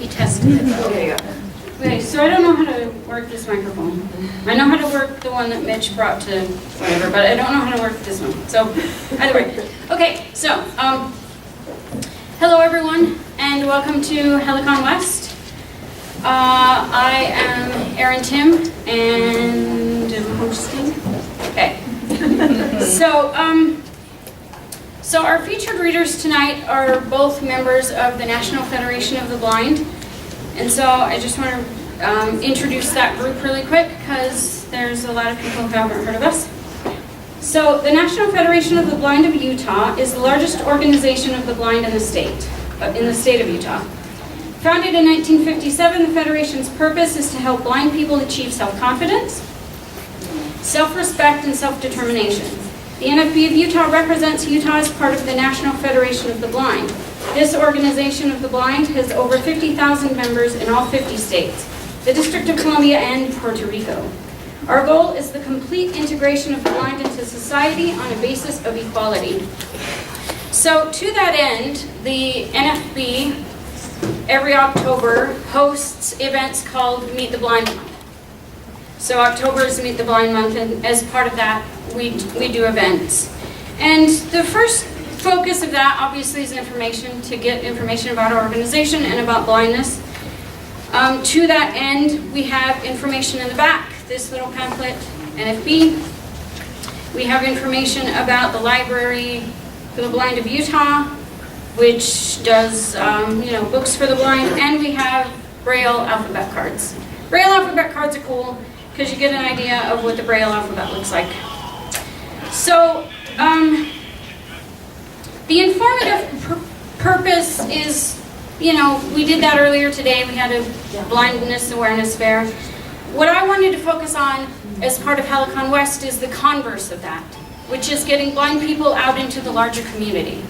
be tested. There you go. Okay, so I don't know how to work this microphone. I know how to work the one that Mitch brought to whatever, but I don't know how to work this one. So, either way. Okay, so, hello everyone, and welcome to Helicon West. I am Erin Timm, and I'm hosting. Okay. So our featured readers tonight are both members of the National Federation of the Blind. And so I just want to introduce that group really quick because there's a lot of people who haven't heard of us. So the National Federation of the Blind of Utah is the largest organization of the blind in the state of Utah. Founded in 1957, the Federation's purpose is to help blind people achieve self-confidence, self-respect, and self-determination. The NFB of Utah represents Utah as part of the National Federation of the Blind. This organization of the blind has over 50,000 members in all 50 states, the District of Columbia, and Puerto Rico. Our goal is the complete integration of the blind into society on a basis of equality. So to that end, the NFB every October hosts events called Meet the Blind Month. So October is Meet the Blind Month, and as part of that, we do events. And the first focus of that, obviously, is information, to get information about our organization and about blindness. To that end, we have information in the back, this little pamphlet, NFB. We have information about the Library for the Blind of Utah, which does books for the blind, and we have Braille alphabet cards. Braille alphabet cards are cool because you get an idea of what the Braille alphabet looks like. So, the informative purpose is, we did that earlier today. We had a blindness awareness fair. What I wanted to focus on as part of Helicon West is the converse of that, which is getting blind people out into the larger community.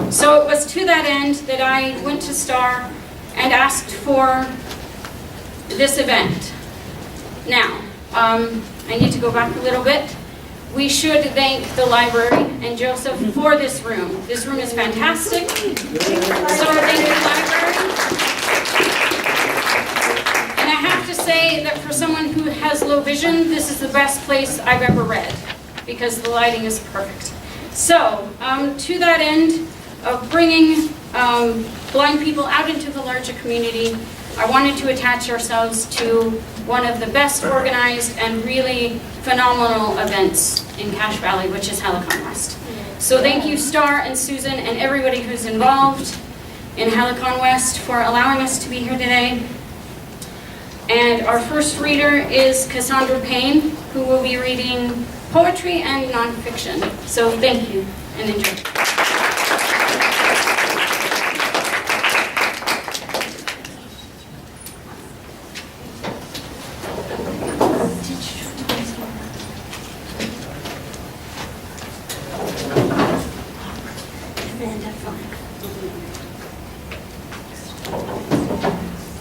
So it was to that end that I went to STAR and asked for this event. Now, I need to go back a little bit. We should thank the library and Joseph for this room. This room is fantastic. So thank you, library. And I have to say that for someone who has low vision, this is the best place I've ever read because the lighting is perfect. So to that end of bringing blind people out into the larger community, I wanted to attach ourselves to one of the best organized and really phenomenal events in Cache Valley, which is Helicon West. So thank you, Star and Susan and everybody who's involved in Helicon West for allowing us to be here today. And our first reader is Cassandra Payne, who will be reading poetry and nonfiction. So thank you and enjoy.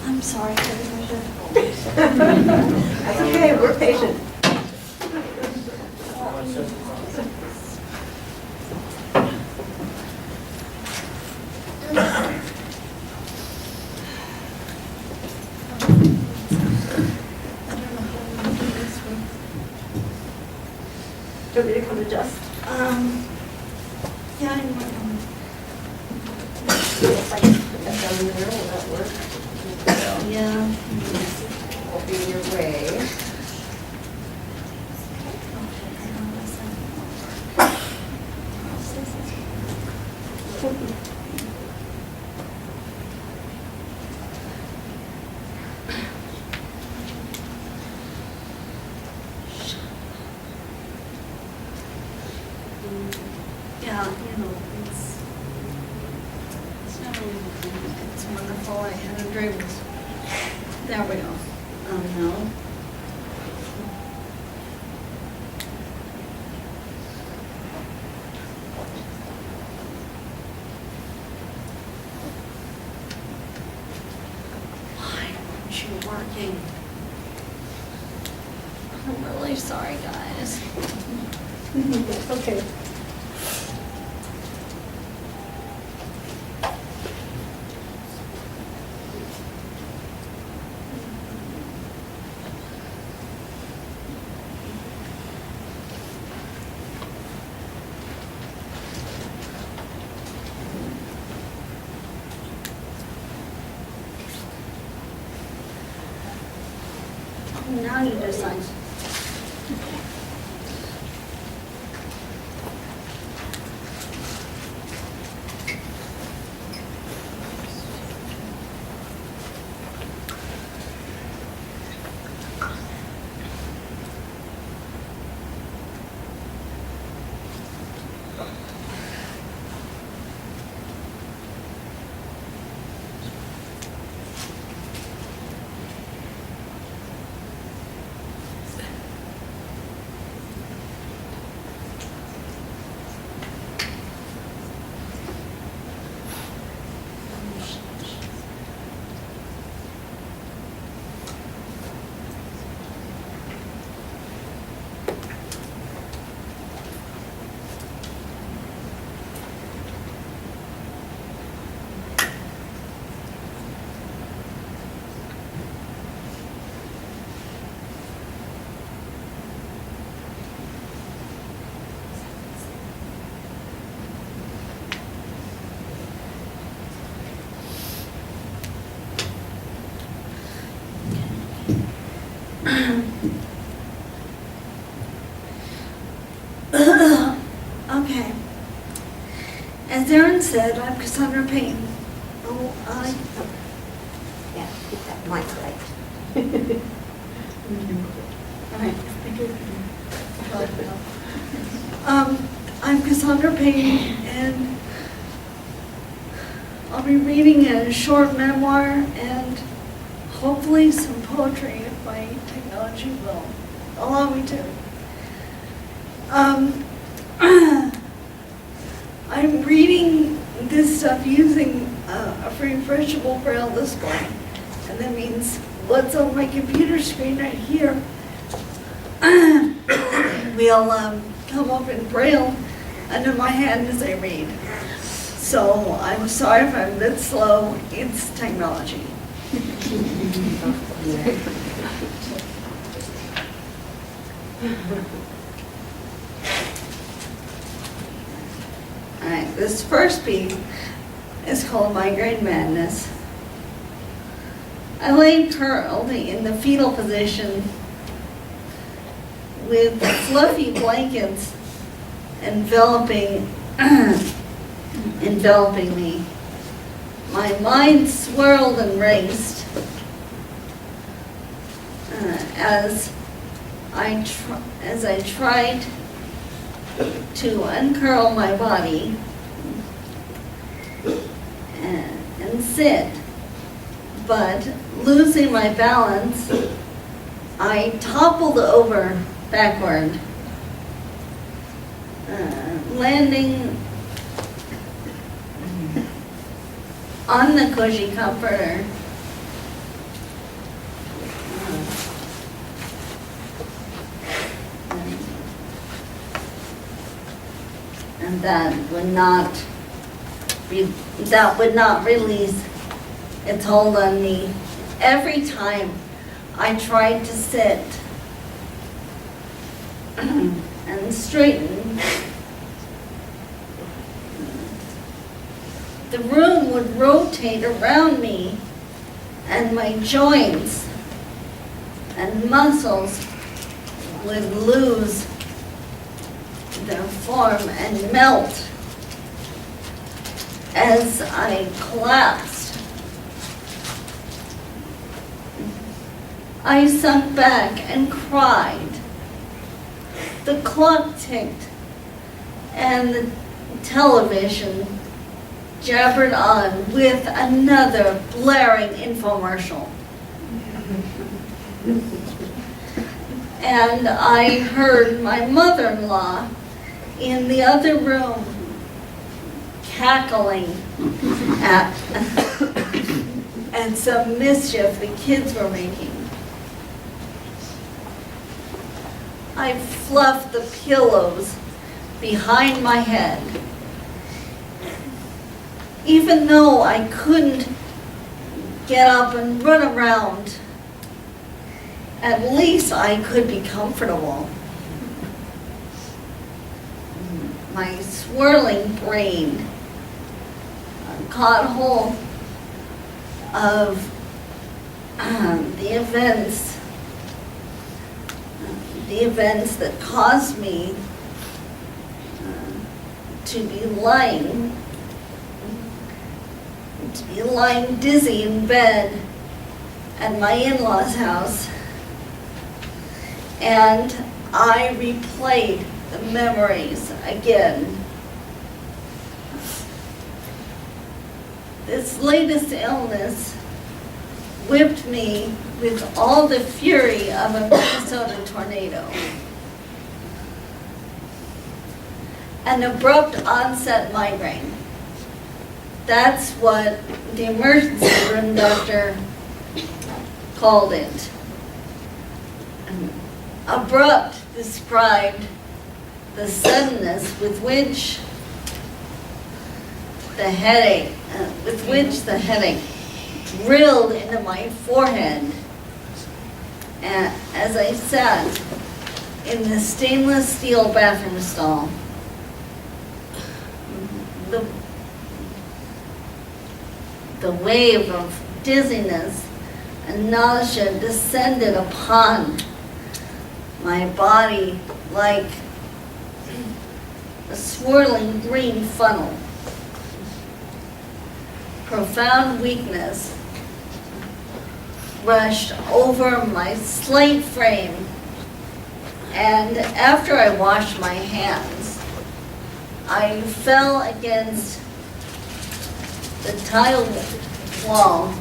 I'm sorry. That's okay, we're patient. Do you want me to come adjust? Yeah, I didn't want to come. If I can put that down there, will that work? Yeah. Will be your way. Yeah, it's wonderful. I had a dream. There we go. No. Why aren't you working? I'm really sorry, guys. Okay. Now you decide. Okay. As Aaron said, I'm Cassandra Payne. Oh, Yeah, keep that mic right. I'm Cassandra Payne, and I'll be reading a short memoir and hopefully some poetry if my technology will allow me to. I'm reading this stuff using a refreshable braille display, and that means what's on my computer screen right here will come up in braille under my hand as I read. So I'm sorry if I'm a bit slow, it's technology. All right, this first piece is called Migraine Madness. I lay curled in the fetal position with fluffy blankets enveloping me. My mind swirled and raced as I tried to uncurl my body and sit, but losing my balance, I toppled over backward, landing on the cushy comforter. And that would not release its hold on me. Every time I tried to sit and straighten, the room would rotate around me, and my joints and muscles would lose their form and melt as I collapsed. I sunk back and cried. The clock ticked and the television jabbered on with another blaring infomercial. And I heard my mother-in-law in the other room cackling at some mischief the kids were making. I fluffed the pillows behind my head. Even though I couldn't get up and run around, at least I could be comfortable. My swirling brain caught hold of the events the events that caused me to be lying dizzy in bed at my in-laws' house, and I replayed the memories again. This latest illness whipped me with all the fury of a Minnesota tornado. An abrupt onset migraine. That's what the emergency room doctor called it. Abrupt described the suddenness with which the headache drilled into my forehead as I sat in the stainless steel bathroom stall. The wave of dizziness and nausea descended upon my body like a swirling green funnel. Profound weakness rushed over my slight frame, and after I washed my hands, I fell against the tile wall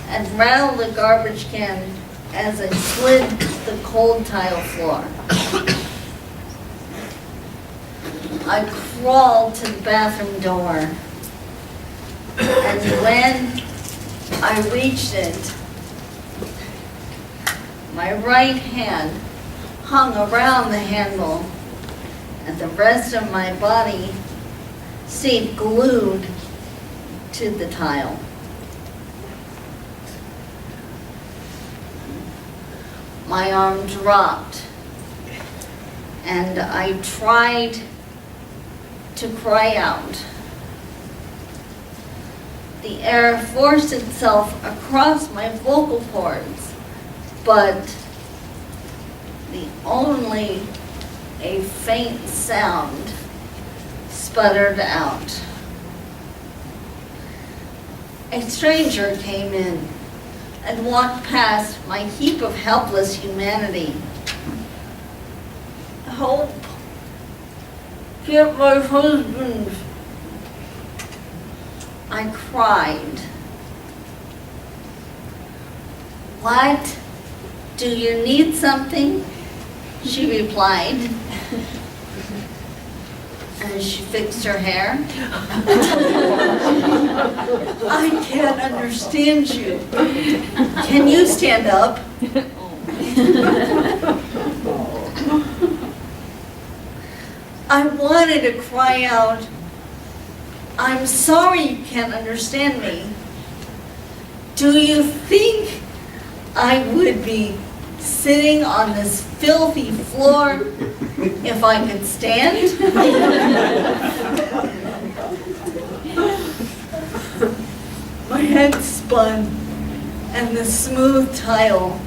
and rattled the garbage can as I slid the cold tile floor. I crawled to the bathroom door, and when I reached it, my right hand hung around the handle, and the rest of my body stayed glued to the tile. My arm dropped, and I tried to cry out. The air forced itself across my vocal cords, but only a faint sound sputtered out. A stranger came in and walked past my heap of helpless humanity. Help! Get my husband! I cried. What? Do you need something? She replied. And she fixed her hair. I can't understand you. Can you stand up? I wanted to cry out, I'm sorry you can't understand me. Do you think I would be sitting on this filthy floor if I could stand? My head spun, and the smooth tile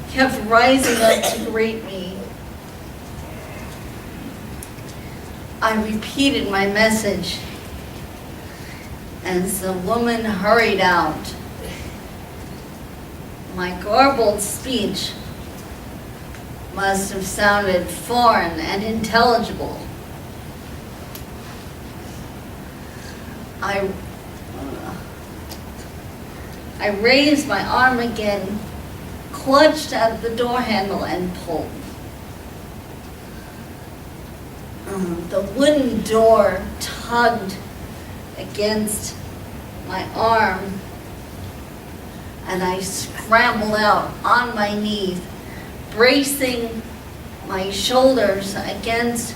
kept rising up to greet me. I repeated my message, and the woman hurried out. My garbled speech must have sounded foreign and unintelligible. I raised my arm again, clutched at the door handle, and pulled. The wooden door tugged against my arm, and I scrambled out on my knees, bracing my shoulders against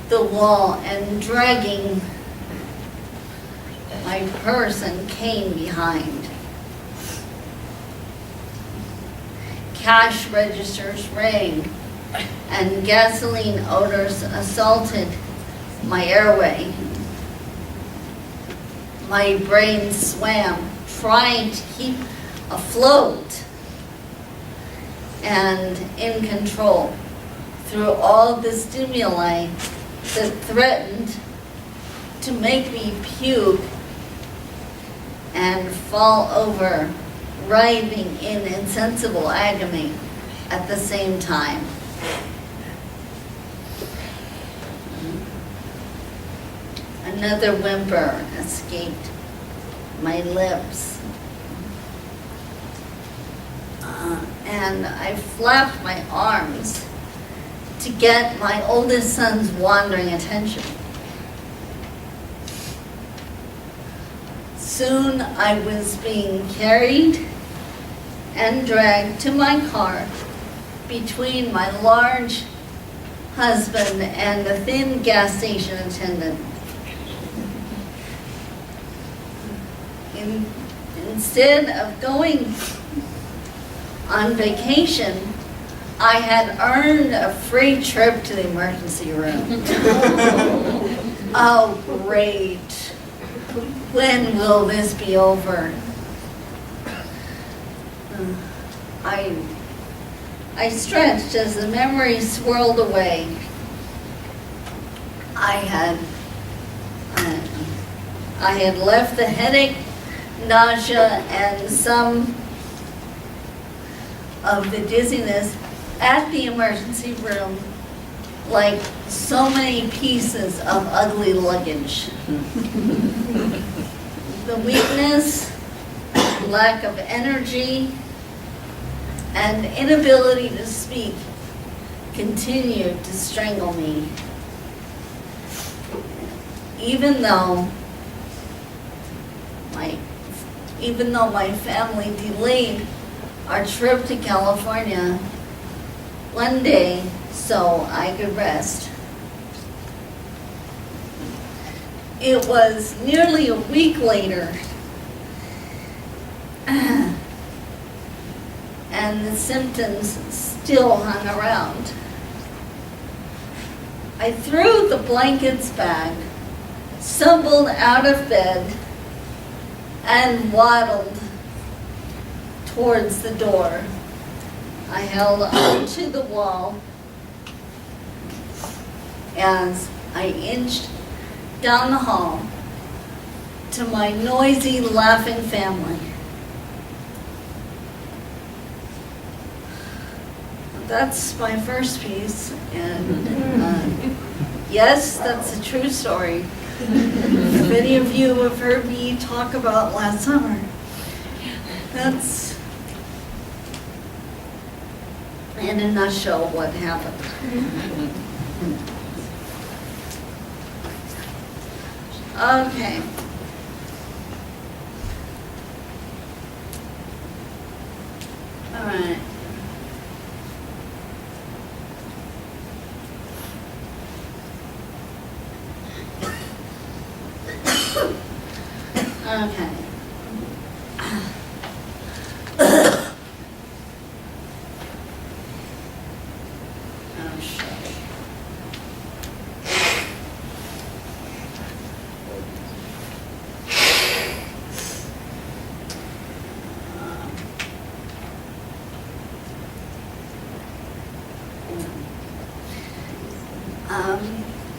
the wall and dragging my purse and cane behind. Cash registers rang, and gasoline odors assaulted my airway. My brain swam, trying to keep afloat and in control. through all the stimuli that threatened to make me puke and fall over, writhing in insensible agony at the same time. Another whimper escaped my lips. And I flapped my arms to get my oldest son's wandering attention. Soon I was being carried and dragged to my car between my large husband and the thin gas station attendant. Instead of going on vacation, I had earned a free trip to the emergency room. Oh, great. When will this be over? I stretched as the memory swirled away. I had left the headache, nausea, and some of the dizziness at the emergency room like so many pieces of ugly luggage. The weakness, lack of energy, and inability to speak continued to strangle me. Even though my family delayed our trip to California one day so I could rest. It was nearly a week later, and the symptoms still hung around. I threw the blankets back, stumbled out of bed, and waddled towards the door. I held onto the wall as I inched down the hall to my noisy, laughing family. That's my first piece, and yes, that's a true story. If any of you have heard me talk about last summer, that's in a nutshell what happened. Okay. All right. Okay. Oh, shit.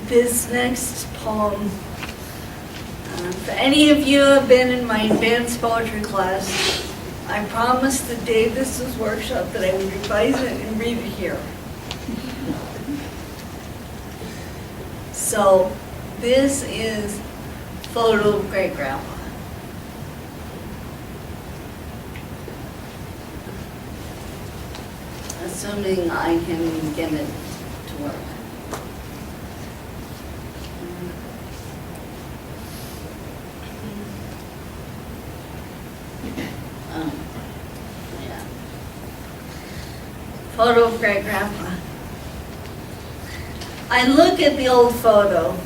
This next poem, for any of you who have been in my advanced poetry class, I promised the day this was workshop that I would revise it and read it here. So this is Photo of Great Grandpa. Assuming I can get it to work. Yeah. Photo of Great Grandpa. I look at the old photo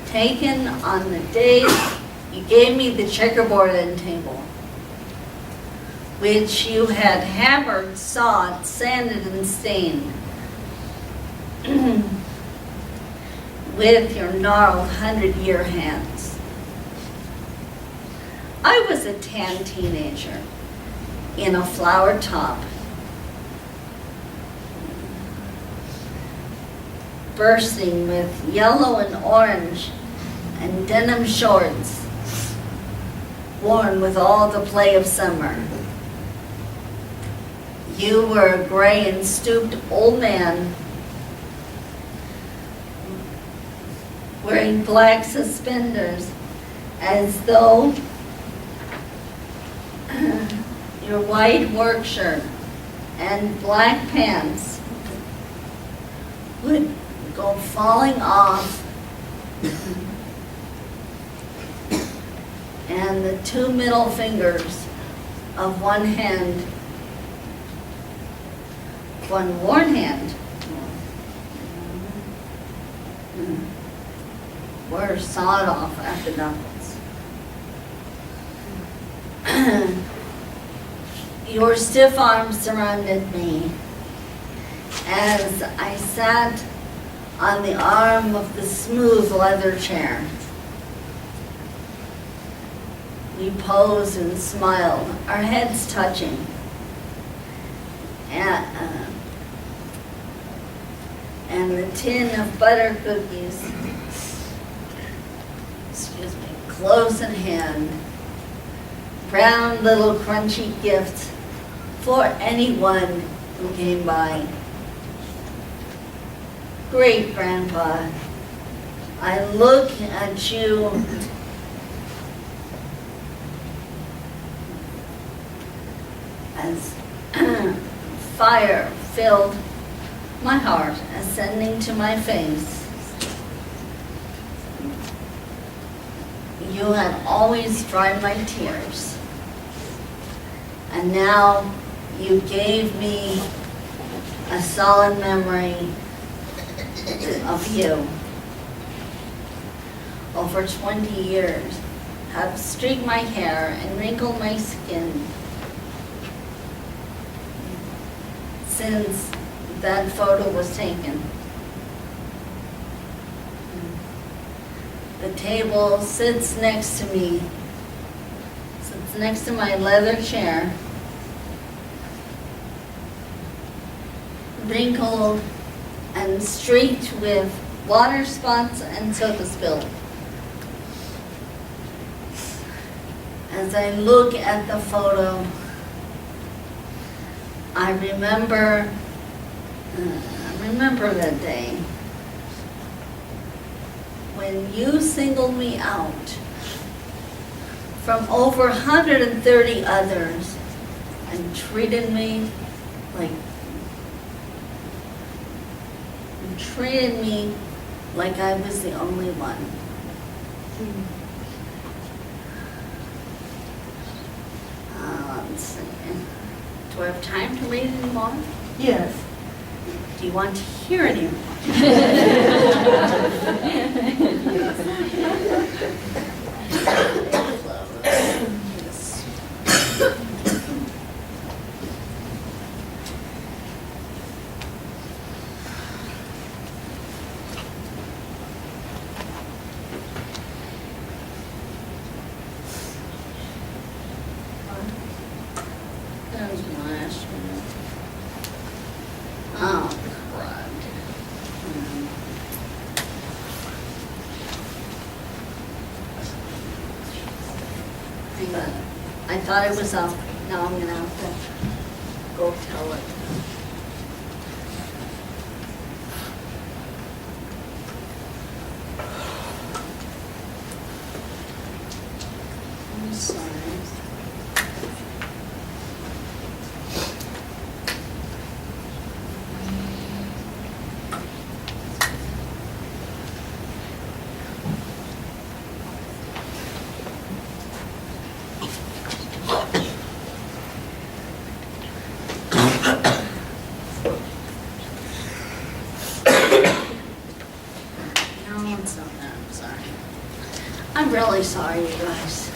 taken on the day you gave me the checkerboard end table, which you had hammered, sawed, sanded, and stained with your gnarled 100-year hands. I was a tan teenager in a flowered top, bursting with yellow and orange and denim shorts, worn with all the play of summer. You were a gray and stooped old man wearing black suspenders, as though your white work shirt and black pants would go falling off, and the two middle fingers of one hand, one worn hand, were sawed off at the knuckles. Your stiff arms surrounded me as I sat on the arm of the smooth leather chair. We posed and smiled, our heads touching. And the tin of butter cookies, close in hand, brown little crunchy gifts for anyone who came by. Great Grandpa, I look at you as fire filled my heart, ascending to my face. You had always dried my tears, and now you gave me a solid memory of you. Over 20 years, have streaked my hair and wrinkled my skin since that photo was taken. The table sits next to me, sits next to my leather chair, wrinkled and streaked with water spots and soda spill. As I look at the photo, I remember that day when you singled me out from over 130 others and treated me like I was the only one. Let's see. Do I have time to read any more? Yes. Do you want to hear any more? That was my last one. Oh, crud. Hang on. I thought it was up. Now I'm going to have to go tell it. I'm sorry. No, it's not that. I'm sorry. I'm really sorry, you guys.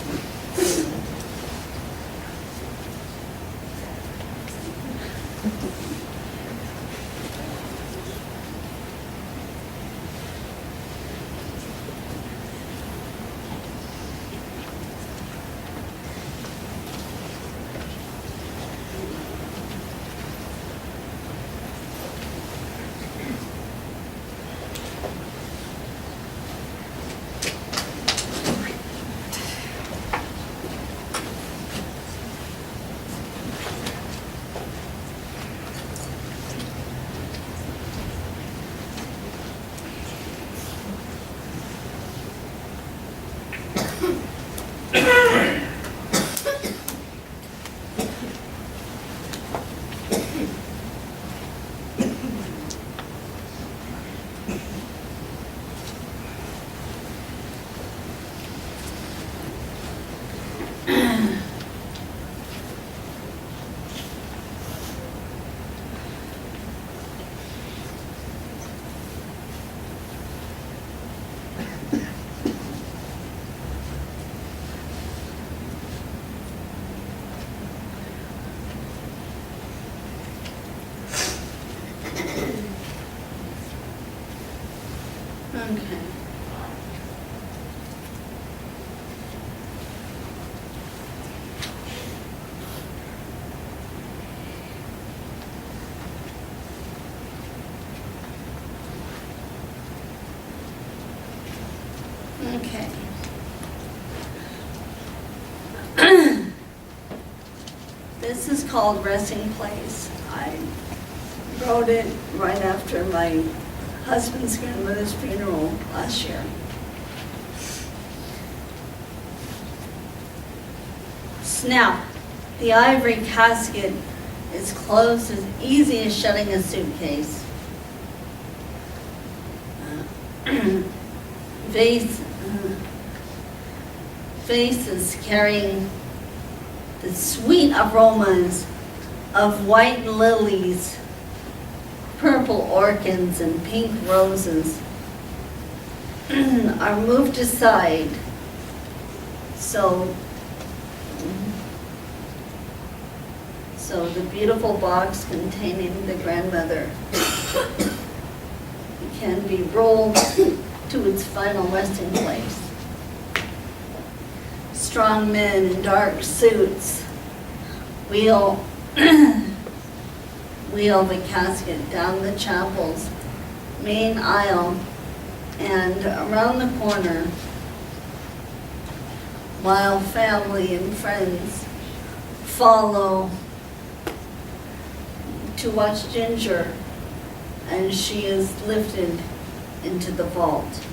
Okay. Okay. This is called Resting Place. I wrote it right after my husband's grandmother's funeral last year. Snap. The ivory casket is closed as easy as shutting a suitcase. Vases carrying the sweet aromas of white lilies, purple orchids, and pink roses are moved aside so the beautiful box containing the grandmother can be rolled to its final resting place. Strong men in dark suits wheel the casket down the chapel's main aisle and around the corner, while family and friends follow to watch Ginger as she is lifted into the vault.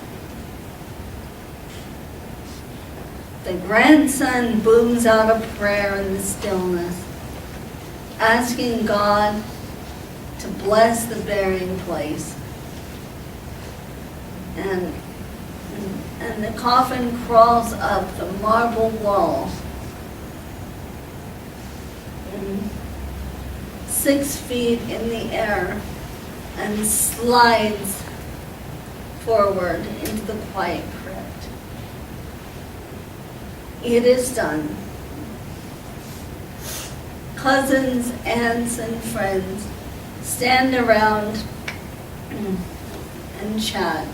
The grandson booms out a prayer in the stillness, asking God to bless the burying place. And the coffin crawls up the marble wall, 6 feet in the air, and slides forward into the quiet crypt. It is done. Cousins, aunts, and friends stand around and chat,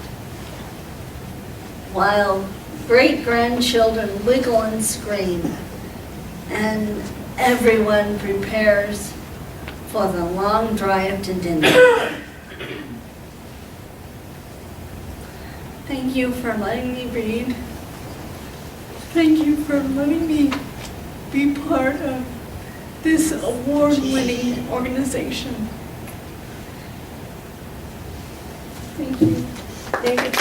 while great-grandchildren wiggle and scream, and everyone prepares for the long drive to dinner. Thank you for letting me read. Thank you for letting me be part of this award-winning organization. Thank you. David.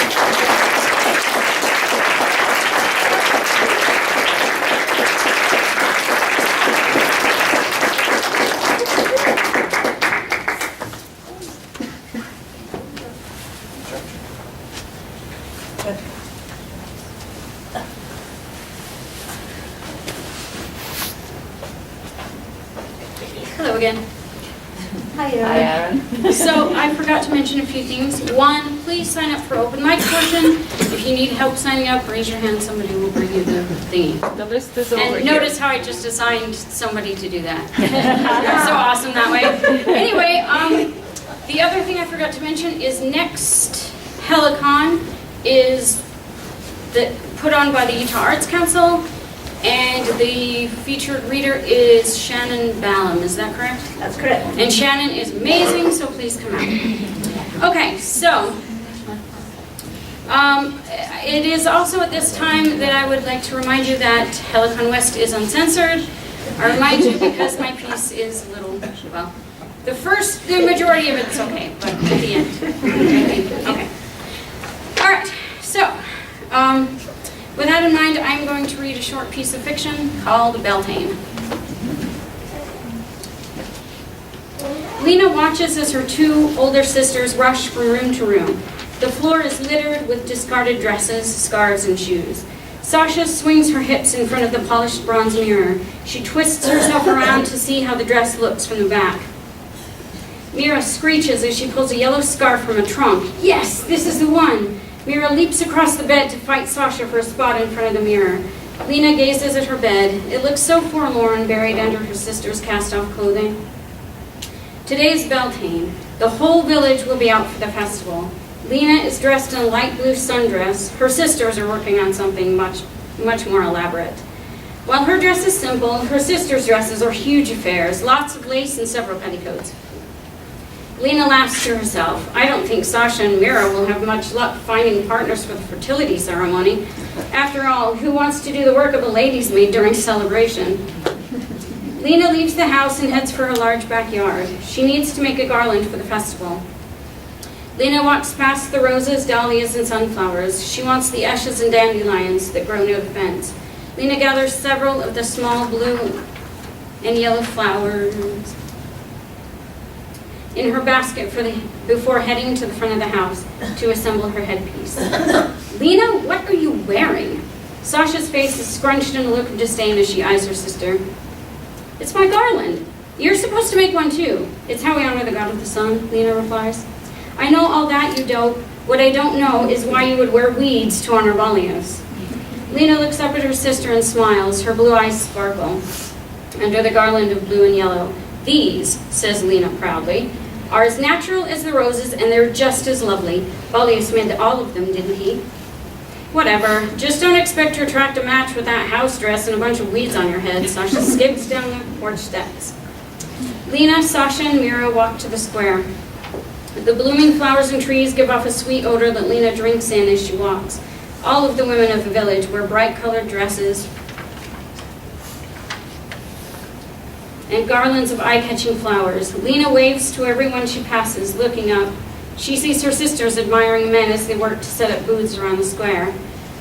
Hello again. Hi, Hi, Erin. Aaron. So I forgot to mention a few things. One, please sign up for open mic portion. If you need help signing up, raise your hand. Somebody will bring you the thingy. The list is over And here. notice how I just assigned somebody to do that. You're so awesome that way. Anyway, the other thing I forgot to mention is next Helicon is put on by the Utah Arts Council, and the featured reader is Shannon Ballum. Is that correct? That's correct. And Shannon is amazing, so please come out. Okay, so it is also at this time that I would like to remind you that Helicon West is uncensored. I remind you because my piece is a little, well, the majority of it's okay, but at the end, okay. All right, so with that in mind, I'm going to read a short piece of fiction called Beltane. Lena watches as her 2 older sisters rush from room to room. The floor is littered with discarded dresses, scarves, and shoes. Sasha swings her hips in front of the polished bronze mirror. She twists herself around to see how the dress looks from the back. Mira screeches as she pulls a yellow scarf from a trunk. Yes, this is the one! Mira leaps across the bed to fight Sasha for a spot in front of the mirror. Lena gazes at her bed. It looks so forlorn, buried under her sister's cast-off clothing. Today's Beltane. The whole village will be out for the festival. Lena is dressed in a light blue sundress. Her sisters are working on something much more elaborate. While her dress is simple, her sisters' dresses are huge affairs, lots of lace and several petticoats. Lena laughs to herself. I don't think Sasha and Mira will have much luck finding partners for the fertility ceremony. After all, who wants to do the work of a lady's maid during celebration? Lena leaves the house and heads for her large backyard. She needs to make a garland for the festival. Lena walks past the roses, dahlias, and sunflowers. She wants the ashes and dandelions that grow near the fence. Lena gathers several of the small blue and yellow flowers in her basket before heading to the front of the house to assemble her headpiece. Lena, what are you wearing? Sasha's face is scrunched in a look of disdain as she eyes her sister. It's my garland. You're supposed to make one too. It's how we honor the god of the sun, Lena replies. I know all that, you dope. What I don't know is why you would wear weeds to honor Balios. Lena looks up at her sister and smiles. Her blue eyes sparkle under the garland of blue and yellow. These, says Lena proudly, are as natural as the roses, and they're just as lovely. Balios made all of them, didn't he? Whatever. Just don't expect to attract a match with that house dress and a bunch of weeds on your head. Sasha skips down the porch steps. Lena, Sasha, and Mira walk to the square. The blooming flowers and trees give off a sweet odor that Lena drinks in as she walks. All of the women of the village wear bright-colored dresses and garlands of eye-catching flowers. Lena waves to everyone she passes, looking up. She sees her sisters admiring men as they work to set up booths around the square.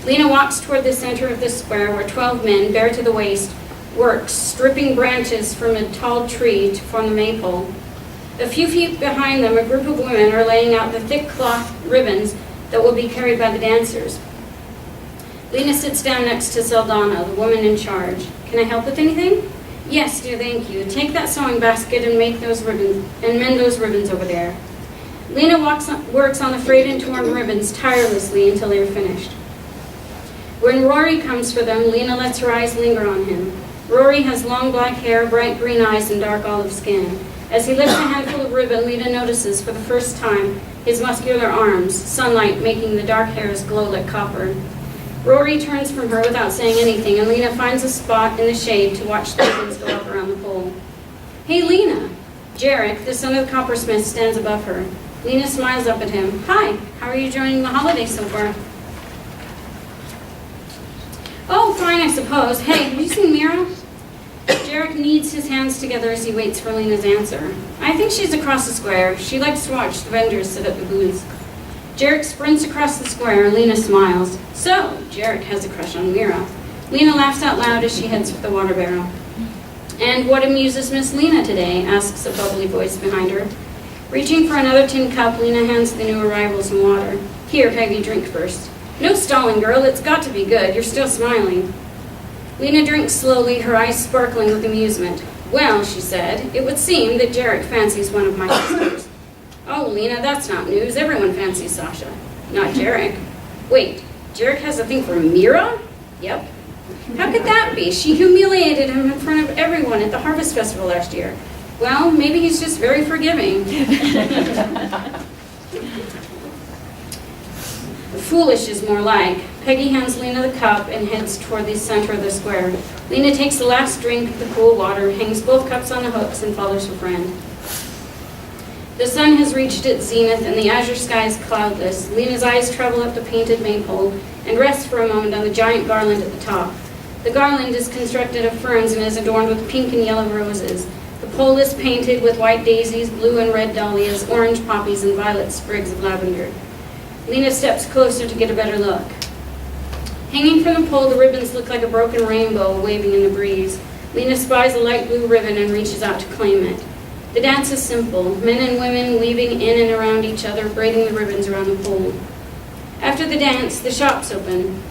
Lena walks toward the center of the square where 12 men, bare to the waist, work, stripping branches from a tall tree to form the maypole. A few feet behind them, a group of women are laying out the thick cloth ribbons that will be carried by the dancers. Lena sits down next to Saldana, the woman in charge. Can I help with anything? Yes, dear, thank you. Take that sewing basket and make those ribbons and mend those ribbons over there. Lena works on the frayed and torn ribbons tirelessly until they are finished. When Rory comes for them, Lena lets her eyes linger on him. Rory has long black hair, bright green eyes, and dark olive skin. As he lifts a handful of ribbon, Lena notices for the first time his muscular arms, sunlight making the dark hairs glow like copper. Rory turns from her without saying anything, and Lena finds a spot in the shade to watch the ribbons go up around the pole. Hey, Lena! Jarek, the son of the coppersmith, stands above her. Lena smiles up at him. Hi, how are you enjoying the holiday so far? Oh, fine, I suppose. Hey, have you seen Mira? Jarek kneads his hands together as he waits for Lena's answer. I think she's across the square. She likes to watch the vendors set up the booths. Jarek sprints across the square, and Lena smiles. So, Jarek has a crush on Mira. Lena laughs out loud as she heads for the water barrel. And what amuses Miss Lena today? Asks a bubbly voice behind her. Reaching for another tin cup, Lena hands the new arrival some water. Here, Peggy, drink first. No stalling, girl. It's got to be good. You're still smiling. Lena drinks slowly, her eyes sparkling with amusement. Well, she said, it would seem that Jarek fancies one of my sisters. Oh, Lena, that's not news. Everyone fancies Sasha. Not Jarek. Wait, Jarek has a thing for Mira? Yep. How could that be? She humiliated him in front of everyone at the Harvest Festival last year. Well, maybe he's just very forgiving. Foolish is more like. Peggy hands Lena the cup and heads toward the center of the square. Lena takes the last drink of the cool water, hangs both cups on the hooks, and follows her friend. The sun has reached its zenith, and the azure sky is cloudless. Lena's eyes travel up the painted maypole and rest for a moment on the giant garland at the top. The garland is constructed of ferns and is adorned with pink and yellow roses. The pole is painted with white daisies, blue and red dahlias, orange poppies, and violet sprigs of lavender. Lena steps closer to get a better look. Hanging from the pole, the ribbons look like a broken rainbow waving in the breeze. Lena spies a light blue ribbon and reaches out to claim it. The dance is simple, men and women weaving in and around each other, braiding the ribbons around the pole. After the dance, the shops open.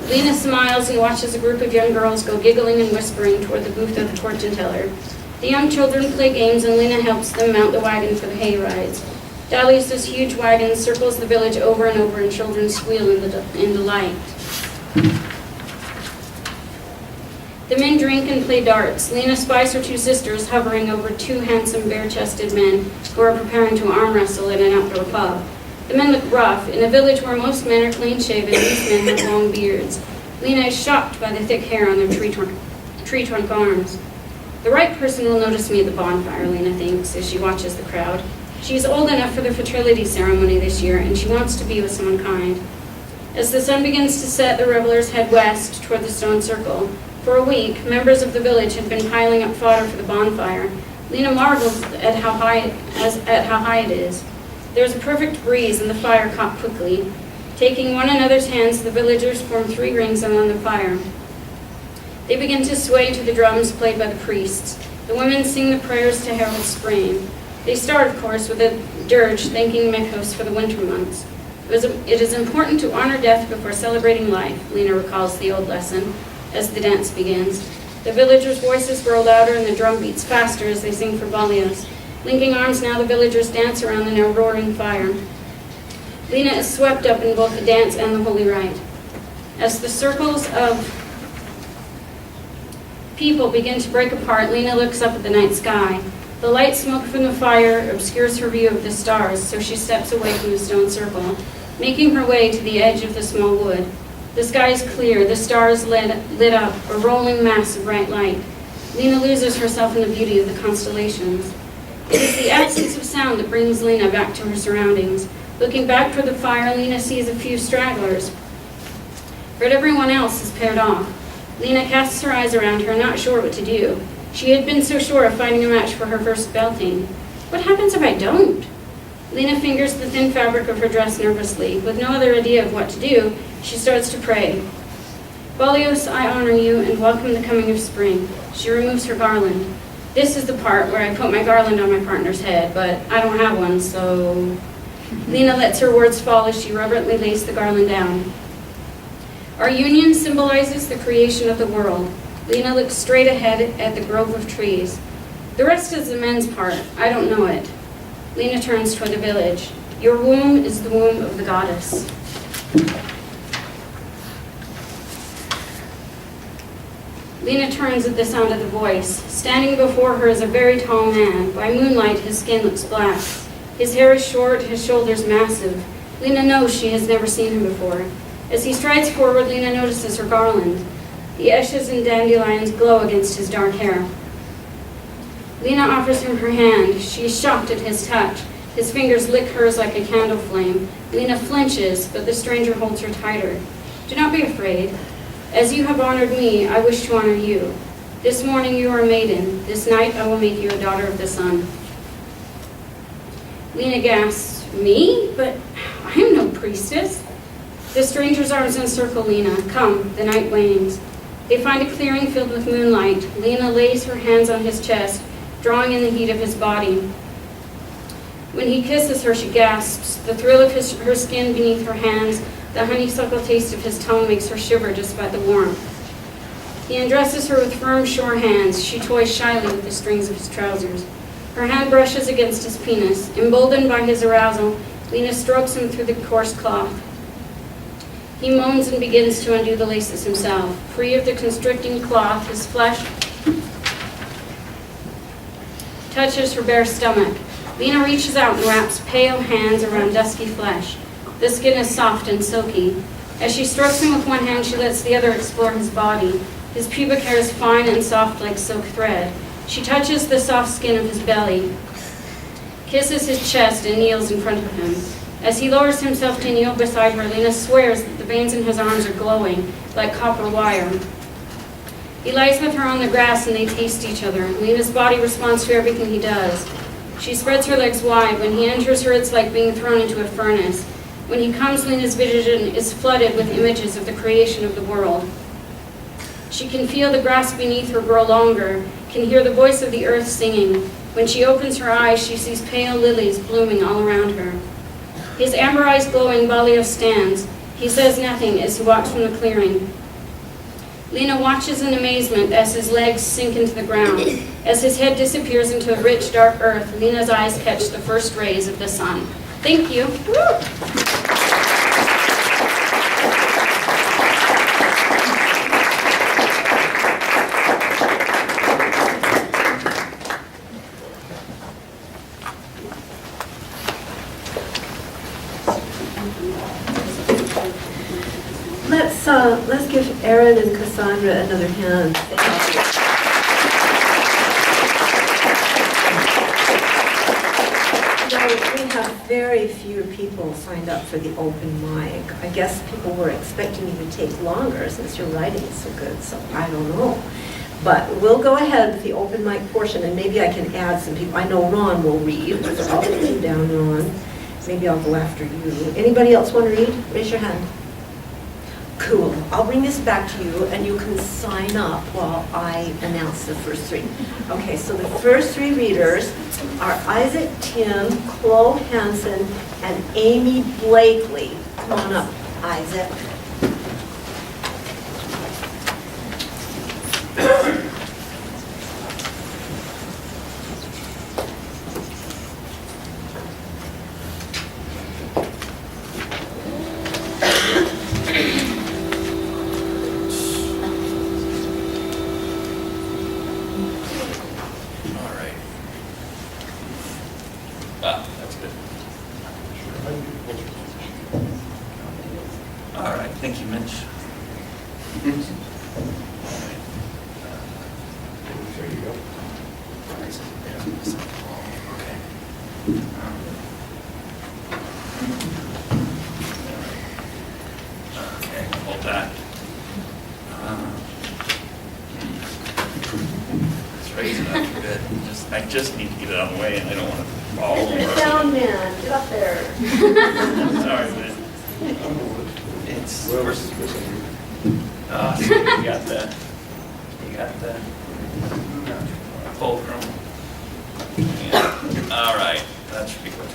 Lena smiles and watches a group of young girls go giggling and whispering toward the booth of the fortune teller. The young children play games, and Lena helps them mount the wagon for the hay rides. Dahlia's huge wagon circles the village over and over, and children squeal in delight. The men drink and play darts. Lena spies her two sisters hovering over two handsome bare-chested men who are preparing to arm wrestle in an outdoor pub. The men look rough. In a village where most men are clean-shaven, these men have long beards. Lena is shocked by the thick hair on their tree-trunk arms. The right person will notice me at the bonfire, Lena thinks, as she watches the crowd. She is old enough for the fertility ceremony this year, and she wants to be with someone kind. As the sun begins to set, the revelers head west toward the stone circle. For a week, members of the village had been piling up fodder for the bonfire. Lena marvels at how high it is. There is a perfect breeze, and the fire caught quickly. Taking one another's hands, the villagers form 3 rings around the fire. They begin to sway to the drums played by the priests. The women sing the prayers to herald spring. They start, of course, with a dirge thanking Mekos for the winter months. It is important to honor death before celebrating life, Lena recalls the old lesson as the dance begins. The villagers' voices grow louder and the drum beats faster as they sing for Balios. Linking arms now, the villagers dance around the now roaring fire. Lena is swept up in both the dance and the holy rite. As the circles of people begin to break apart, Lena looks up at the night sky. The light smoke from the fire obscures her view of the stars, so she steps away from the stone circle, making her way to the edge of the small wood. The sky is clear, the stars lit up, a rolling mass of bright light. Lena loses herself in the beauty of the constellations. It is the absence of sound that brings Lena back to her surroundings. Looking back toward the fire, Lena sees a few stragglers, but everyone else is paired off. Lena casts her eyes around her, not sure what to do. She had been so sure of finding a match for her first belting. What happens if I don't? Lena fingers the thin fabric of her dress nervously. With no other idea of what to do, she starts to pray. Balios, I honor you and welcome the coming of spring. She removes her garland. This is the part where I put my garland on my partner's head, but I don't have one, so... Lena lets her words fall as she reverently lays the garland down. Our union symbolizes the creation of the world. Lena looks straight ahead at the grove of trees. The rest is the men's part. I don't know it. Lena turns toward the village. Your womb is the womb of the goddess. Lena turns at the sound of the voice. Standing before her is a very tall man. By moonlight, his skin looks black. His hair is short, his shoulders massive. Lena knows she has never seen him before. As he strides forward, Lena notices her garland. The ashes and dandelions glow against his dark hair. Lena offers him her hand. She is shocked at his touch. His fingers lick hers like a candle flame. Lena flinches, but the stranger holds her tighter. Do not be afraid. As you have honored me, I wish to honor you. This morning you are a maiden. This night I will make you a daughter of the sun. Lena gasps, me? But I am no priestess. The stranger's arms encircle Lena. Come, the night wanes. They find a clearing filled with moonlight. Lena lays her hands on his chest, drawing in the heat of his body. When he kisses her, she gasps. The thrill of her skin beneath her hands, the honeysuckle taste of his tongue makes her shiver just by the warmth. He undresses her with firm, sure hands. She toys shyly with the strings of his trousers. Her hand brushes against his penis. Emboldened by his arousal, Lena strokes him through the coarse cloth. He moans and begins to undo the laces himself. Free of the constricting cloth, his flesh touches her bare stomach. Lena reaches out and wraps pale hands around dusky flesh. The skin is soft and silky. As she strokes him with one hand, she lets the other explore his body. His pubic hair is fine and soft like silk thread. She touches the soft skin of his belly, kisses his chest, and kneels in front of him. As he lowers himself to kneel beside her, Lena swears that the veins in his arms are glowing like copper wire. He lies with her on the grass and they taste each other. Lena's body responds to everything he does. She spreads her legs wide. When he enters her, it's like being thrown into a furnace. When he comes, Lena's vision is flooded with images of the creation of the world. She can feel the grass beneath her grow longer, can hear the voice of the earth singing. When she opens her eyes, she sees pale lilies blooming all around her. His amber eyes glowing, Balios stands. He says nothing as he walks from the clearing. Lena watches in amazement as his legs sink into the ground. As his head disappears into a rich, dark earth, Lena's eyes catch the first rays of the sun. Thank you. let's give Erin and Cassandra another hand. Thank you. We have very few people signed up for the open mic. I guess people were expecting you to take longer since your writing is so good, so I don't know. But we'll go ahead with the open mic portion, and maybe I can add some people. I know Ron will read, so I'll put you down, Ron. Maybe I'll go after you. Anybody else want to read? Raise your hand. Cool. I'll bring this back to you, and you can sign up while I announce the first three. Okay, so the first three readers are Isaac Timm, Chloe Hansen, and Amy Blakely. Come on up, Isaac. Thank you, Mitch. There you go. Okay. Okay, hold that. Let's raise it up a bit. I just need to get it out of the way, and I don't want to fall over. Get down, man. Get up there. Sorry, man. It's Well, this is missing. oh, so you got the fulcrum. Yeah. All right, that should be good.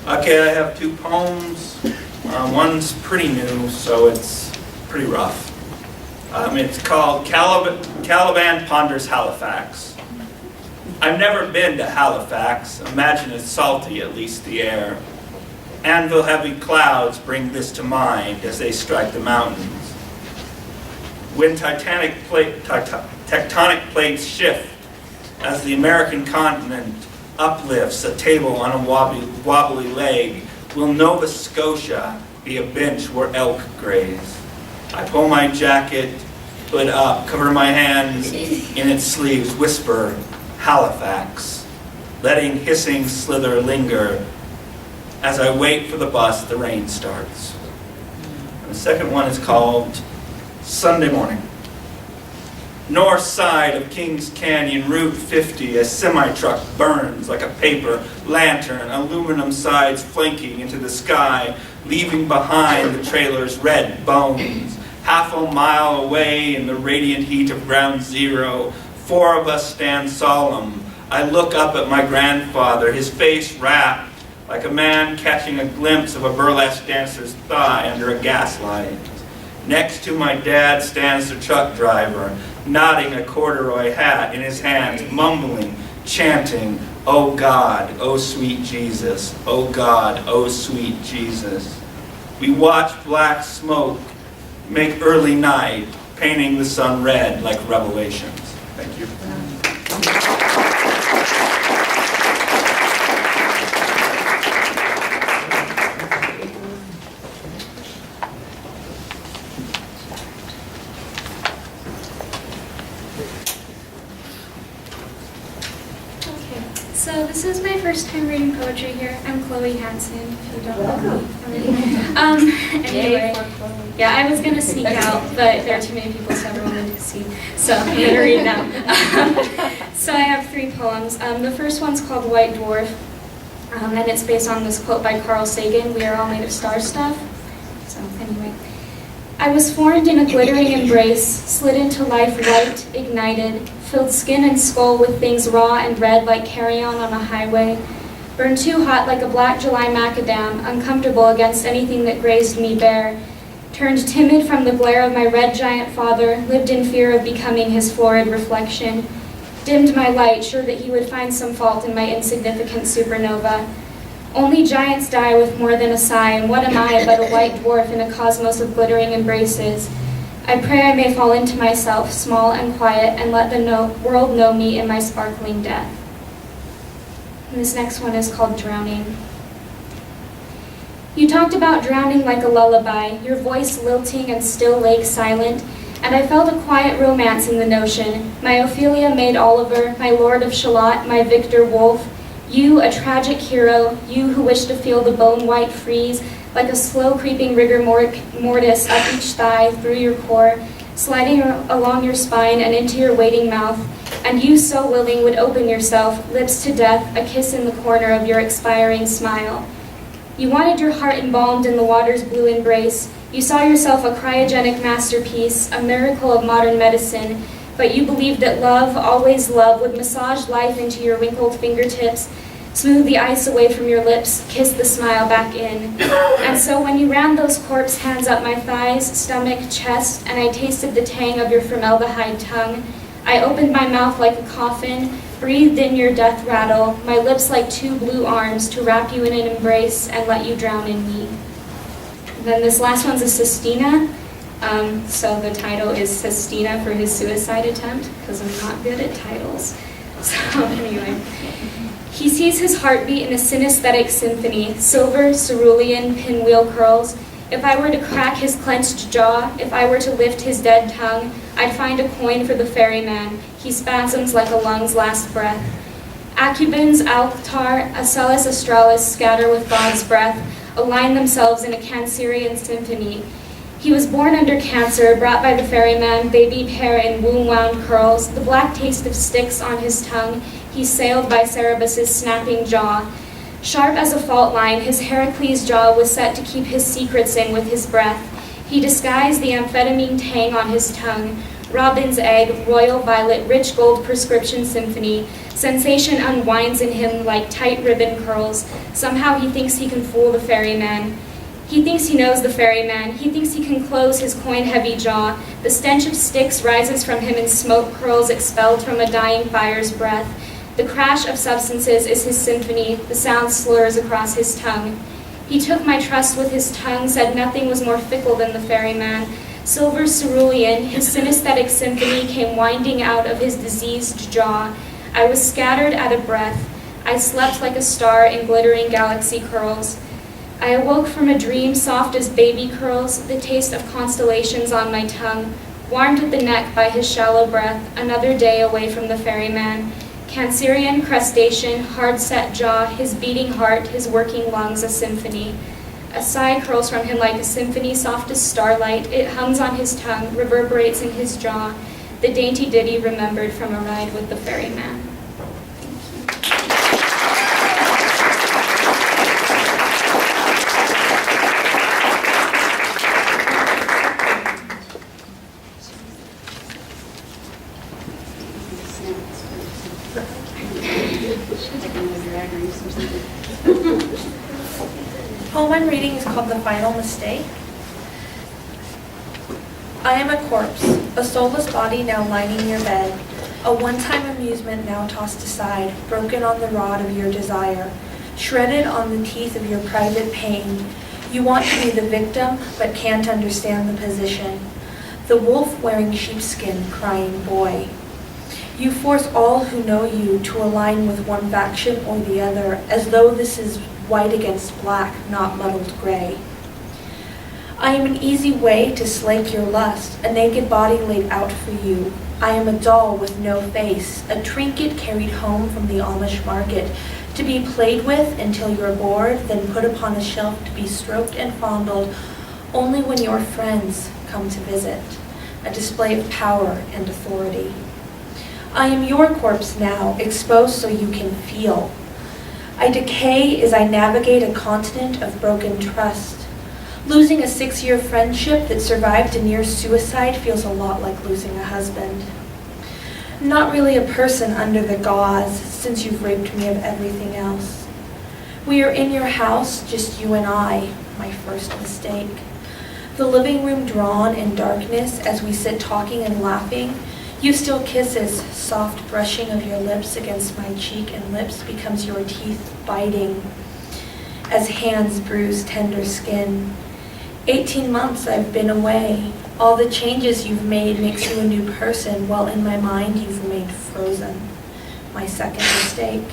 Okay, I have two poems. One's pretty new, so it's pretty rough. It's called Caliban Ponders Halifax. I've never been to Halifax. Imagine it's salty, at least the air. Anvil-heavy clouds bring this to mind as they strike the mountains. When tectonic plates shift as the American continent uplifts a table on a wobbly leg, will Nova Scotia be a bench where elk graze? I pull my jacket hood up, cover my hands in its sleeves, whisper, Halifax, letting hissing slither linger. As I wait for the bus, the rain starts. And the second one is called Sunday Morning. North side of Kings Canyon, Route 50, a semi-truck burns like a paper lantern, aluminum sides flanking into the sky, leaving behind the trailer's red bones. Half a mile away in the radiant heat of ground zero, four of us stand solemn. I look up at my grandfather, his face wrapped like a man catching a glimpse of a burlesque dancer's thigh under a gaslight. Next to my dad stands the truck driver, nodding a corduroy hat in his hands, mumbling, chanting, "Oh God, oh sweet Jesus, oh God, oh sweet Jesus." We watch black smoke make early night, painting the sun red like Revelations. Thank you. So this is my first time reading poetry here. I'm Chloe Hansen, if you don't know me. Anyway, yeah, I was going to sneak out, but there are too many people, so everyone wanted to see. So I'm going to read now. So I have three poems. The first one's called White Dwarf, and it's based on this quote by Carl Sagan, "We are all made of star stuff." So anyway. I was formed in a glittering embrace, slid into life white, ignited, filled skin and skull with things raw and red like carrion on a highway, burned too hot like a black July macadam, uncomfortable against anything that grazed me bare, turned timid from the glare of my red giant father, lived in fear of becoming his florid reflection, dimmed my light, sure that he would find some fault in my insignificant supernova. Only giants die with more than a sigh, and what am I but a white dwarf in a cosmos of glittering embraces? I pray I may fall into myself, small and quiet, and let the world know me in my sparkling death. And this next one is called Drowning. You talked about drowning like a lullaby, your voice lilting and still lake silent, and I felt a quiet romance in the notion, my Ophelia maid Oliver, my Lord of Shalott, my Victor Wolfe, you, a tragic hero, you who wish to feel the bone-white freeze like a slow creeping rigor mortis up each thigh through your core, sliding along your spine and into your waiting mouth, and you so willing would open yourself, lips to death, a kiss in the corner of your expiring smile. You wanted your heart embalmed in the water's blue embrace. You saw yourself a cryogenic masterpiece, a miracle of modern medicine, but you believed that love, always love, would massage life into your wrinkled fingertips, smooth the ice away from your lips, kiss the smile back in. And so when you ran those corpse hands up my thighs, stomach, chest, and I tasted the tang of your formaldehyde tongue, I opened my mouth like a coffin, breathed in your death rattle, my lips like two blue arms to wrap you in an embrace and let you drown in me. And then this last one's a Sestina. So the title is Sestina for his suicide attempt, because I'm not good at titles. So anyway. He sees his heartbeat in a synesthetic symphony, silver, cerulean, pinwheel curls. If I were to crack his clenched jaw, if I were to lift his dead tongue, I'd find a coin for the ferryman. He spasms like a lung's last breath. Acubins, altar, Acellus australis scatter with God's breath, align themselves in a Cancerian symphony. He was born under cancer, brought by the ferryman, baby pear in womb-wound curls, the black taste of sticks on his tongue. He sailed by Cerberus's snapping jaw. Sharp as a fault line, his Heracles' jaw was set to keep his secrets in with his breath. He disguised the amphetamine tang on his tongue. Robin's egg, royal violet, rich gold prescription symphony. Sensation unwinds in him like tight ribbon curls. Somehow he thinks he can fool the ferryman. He thinks he knows the ferryman. He thinks he can close his coin-heavy jaw. The stench of sticks rises from him in smoke curls expelled from a dying fire's breath. The crash of substances is his symphony. The sound slurs across his tongue. He took my trust with his tongue, said nothing was more fickle than the ferryman. Silver cerulean, his synesthetic symphony came winding out of his diseased jaw. I was scattered at a breath. I slept like a star in glittering galaxy curls. I awoke from a dream soft as baby curls, the taste of constellations on my tongue, warmed at the neck by his shallow breath, another day away from the ferryman. Cancerian crustacean, hard-set jaw, his beating heart, his working lungs a symphony. A sigh curls from him like a symphony soft as starlight. It hums on his tongue, reverberates in his jaw, the dainty ditty remembered from a ride with the ferryman. Poem I'm reading is called The Final Mistake. I am a corpse, a soulless body now lining your bed, a one-time amusement now tossed aside, broken on the rod of your desire, shredded on the teeth of your private pain. You want to be the victim, but can't understand the position. The wolf wearing sheepskin, crying boy. You force all who know you to align with one faction or the other, as though this is white against black, not muddled gray. I am an easy way to slake your lust, a naked body laid out for you. I am a doll with no face, a trinket carried home from the Amish market, to be played with until you're bored, then put upon a shelf to be stroked and fondled only when your friends come to visit, a display of power and authority. I am your corpse now, exposed so you can feel. I decay as I navigate a continent of broken trust. Losing a 6-year friendship that survived a near suicide feels a lot like losing a husband. Not really a person under the gauze, since you've raped me of everything else. We are in your house, just you and I, my first mistake. The living room drawn in darkness as we sit talking and laughing. You still kisses, soft brushing of your lips against my cheek and lips becomes your teeth biting as hands bruise tender skin. 18 months I've been away. All the changes you've made makes you a new person, while in my mind you've remained frozen. My second mistake.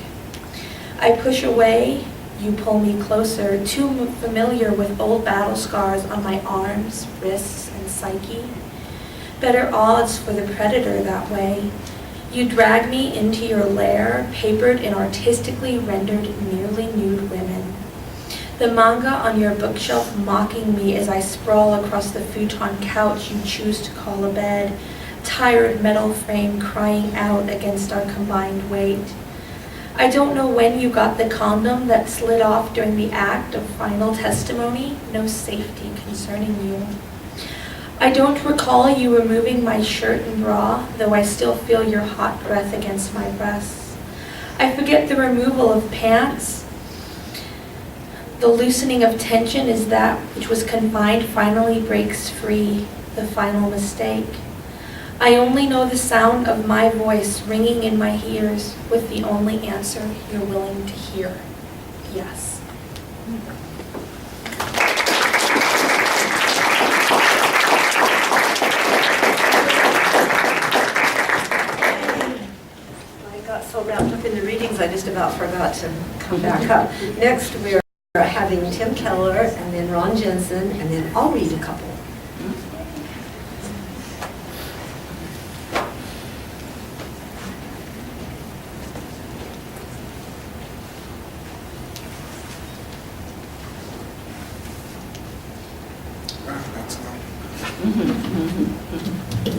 I push away, You pull me closer, too familiar with old battle scars on my arms, wrists, and psyche. Better odds for the predator that way. You drag me into your lair, papered in artistically rendered, nearly nude women. The manga on your bookshelf mocking me as I sprawl across the futon couch you choose to call a bed, tired metal frame crying out against our combined weight. I don't know when you got the condom that slid off during the act of final testimony, no safety concerning you. I don't recall you removing my shirt and bra, though I still feel your hot breath against my breasts. I forget the removal of pants. The loosening of tension is that which was confined finally breaks free, the final mistake. I only know the sound of my voice ringing in my ears with the only answer you're willing to hear. Yes. I got so wrapped up in the readings, I just about forgot to come back up. Next, we're having Tim Keller, and then Ron Jensen, and then I'll read a couple.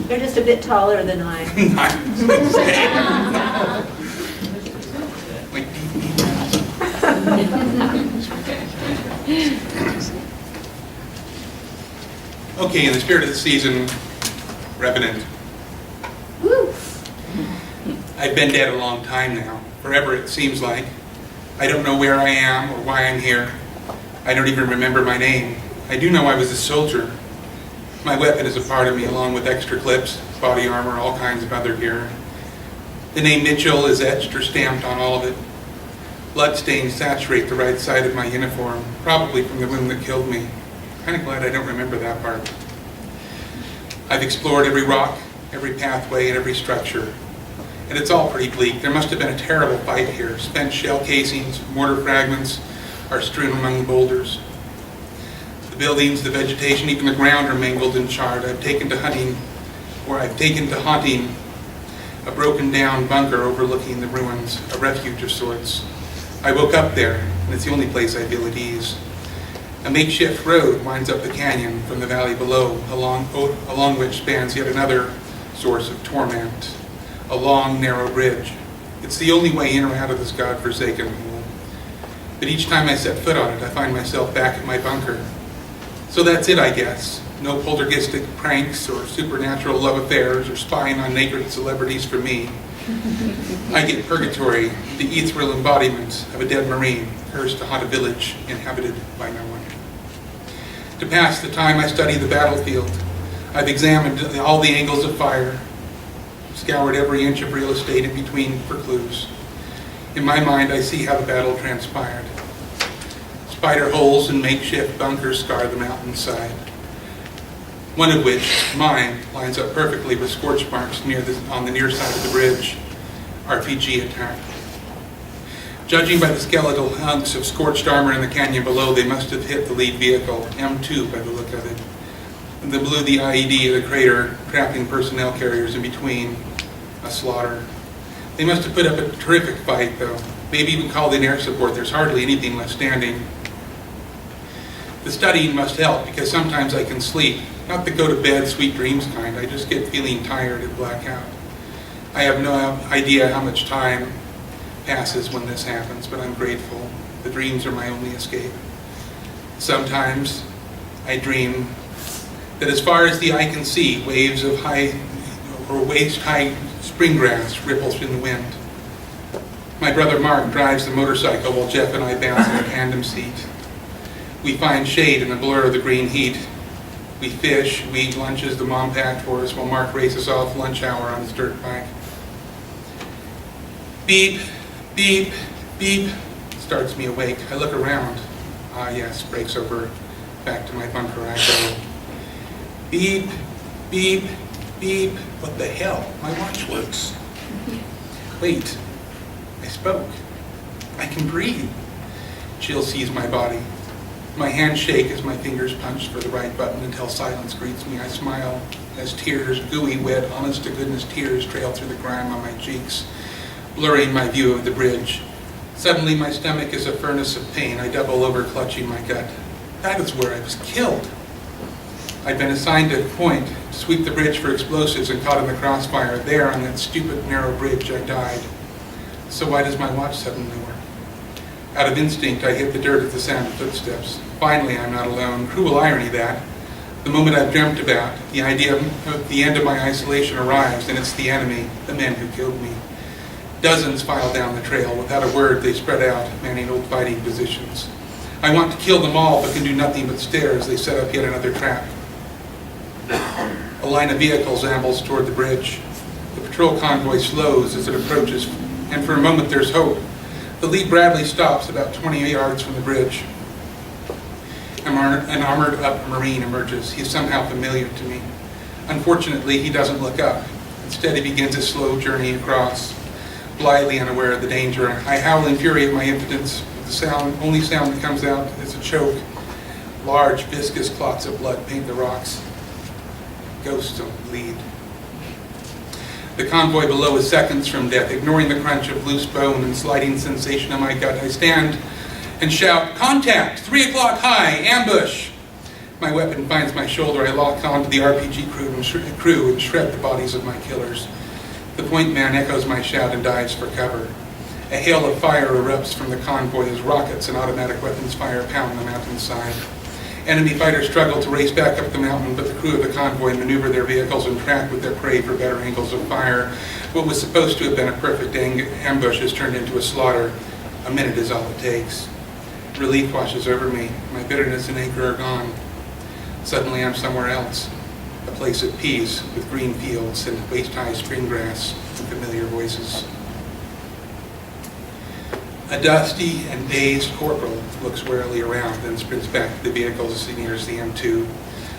They're just a bit taller than I. Okay, in the spirit of the season, Revenant. I've been dead a long time now, forever it seems like. I don't know where I am or why I'm here. I don't even remember my name. I do know I was a soldier. My weapon is a part of me, along with extra clips, body armor, all kinds of other gear. The name Mitchell is etched or stamped on all of it. Bloodstains saturate the right side of my uniform, probably from the wound that killed me. Kind of glad I don't remember that part. I've explored every rock, every pathway, and every structure. And it's all pretty bleak. There must have been a terrible fight here. Spent shell casings, mortar fragments are strewn among the boulders. The buildings, the vegetation, even the ground are mangled and charred. I've taken to haunting a broken down bunker overlooking the ruins, a refuge of sorts. I woke up there, and it's the only place I feel at ease. A makeshift road winds up the canyon from the valley below, along which spans yet another source of torment, a long, narrow bridge. It's the only way in or out of this godforsaken hole. But each time I set foot on it, I find myself back at my bunker. So that's it, I guess. No poltergeistic pranks or supernatural love affairs or spying on naked celebrities for me. I get purgatory, the ethereal embodiment of a dead Marine, cursed to haunt a village inhabited by no one. To pass the time, I study the battlefield. I've examined all the angles of fire, scoured every inch of real estate in between for clues. In my mind, I see how the battle transpired. Spider holes and makeshift bunkers scar the mountainside. One of which, mine, lines up perfectly with scorch marks on the near side of the bridge. RPG attack. Judging by the skeletal hunks of scorched armor in the canyon below, they must have hit the lead vehicle, M2 by the look of it. And they blew the IED of the crater, trapping personnel carriers in between. A slaughter. They must have put up a terrific fight, though. Maybe even called in air support. There's hardly anything left standing. The studying must help, because sometimes I can sleep. Not the go-to-bed, sweet dreams kind. I just get feeling tired and black out. I have no idea how much time passes when this happens, but I'm grateful. The dreams are my only escape. Sometimes I dream that as far as the eye can see, waves of waist-high spring grass ripples in the wind. My brother Mark drives the motorcycle while Jeff and I bounce in a tandem seat. We find shade in the blur of the green heat. We fish, we eat lunches the mom packed for us while Mark races off lunch hour on his dirt bike. Beep, beep, beep, starts me awake. I look around. Ah yes, brakes over. Back to my bunker I go. Beep, beep, beep. What the hell? My watch works. Wait, I spoke. I can breathe. Chill seize my body. My hands shake as my fingers punch for the right button until silence greets me. I smile as tears, gooey, wet, honest-to-goodness tears trail through the grime on my cheeks, blurring my view of the bridge. Suddenly, my stomach is a furnace of pain. I double over, clutching my gut. That is where I was killed. I'd been assigned a point to sweep the bridge for explosives and caught in the crossfire. There, on that stupid, narrow bridge, I died. So why does my watch suddenly work? Out of instinct, I hit the dirt at the sound of footsteps. Finally, I'm not alone. Cruel irony that. The moment I've dreamt about, the idea of the end of my isolation arrives, and it's the enemy, the men who killed me. Dozens file down the trail. Without a word, they spread out, manning old fighting positions. I want to kill them all, but can do nothing but stare as they set up yet another trap. A line of vehicles ambles toward the bridge. The patrol convoy slows as it approaches, and for a moment there's hope. The lead Bradley stops about 20 yards from the bridge. An armored-up Marine emerges. He's somehow familiar to me. Unfortunately, he doesn't look up. Instead, he begins his slow journey across, blithely unaware of the danger. I howl in fury at my impotence. The only sound that comes out is a choke. Large, viscous clots of blood paint the rocks. Ghosts don't bleed. The convoy below is seconds from death. Ignoring the crunch of loose bone and sliding sensation in my gut, I stand and shout, "Contact! 3 o'clock high! Ambush!" My weapon finds my shoulder. I lock onto the RPG crew and shred the bodies of my killers. The point man echoes my shout and dives for cover. A hail of fire erupts from the convoy as rockets and automatic weapons fire pound the mountainside. Enemy fighters struggle to race back up the mountain, but the crew of the convoy maneuver their vehicles and track with their prey for better angles of fire. What was supposed to have been a perfect ambush is turned into a slaughter. A minute is all it takes. Relief washes over me. My bitterness and anger are gone. Suddenly I'm somewhere else. A place at peace with green fields and waist-high spring grass and familiar voices. A dusty and dazed corporal looks warily around, then sprints back to the vehicles as he nears the M2.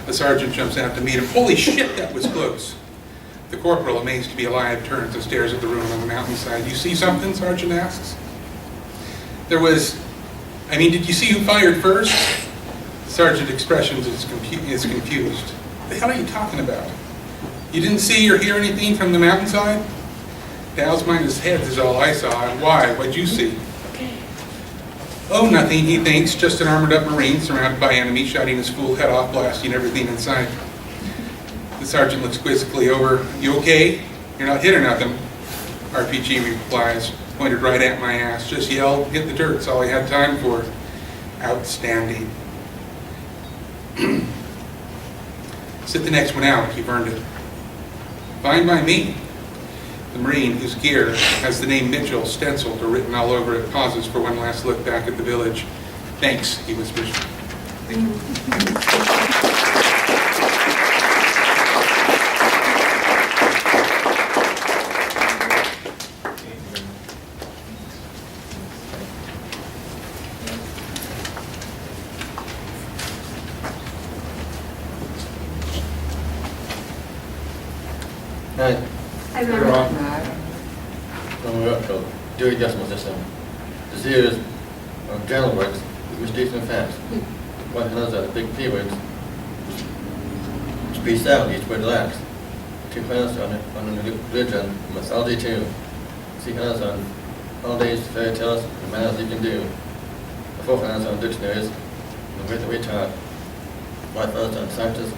A sergeant jumps out to meet him. Holy shit, that was close. The corporal, amazed to be alive, turns and stares at the ruin on the mountainside. You see something? Sergeant asks. Did you see who fired first? The sergeant's expression is confused. What the hell are you talking about? You didn't see or hear anything from the mountainside? Dal's mind his head is all I saw. And why? What'd you see? Oh, nothing, he thinks. Just an armored-up Marine surrounded by enemies, shouting his fool head off, blasting everything in sight. The sergeant looks quizzically over. You okay? You're not hit or nothing. RPG replies, pointed right at my ass. Just yelled, hit the dirt. That's all I had time for. Outstanding. Sit the next one out. You've earned it. Fine by me. The Marine, whose gear has the name Mitchell stenciled or written all over it, pauses for one last look back at the village. Thanks, he whispers. Hi. I remember. From work called Dewey Decimal System. The series of journal works with mistakes and facts. One has a big P words. Spaced out, each word lacks. 2 class on religion, mythology too. 3 class on holidays, fairy tales, and manners you can do. The 4 class on dictionaries, and the way that we taught. 5 class on sciences,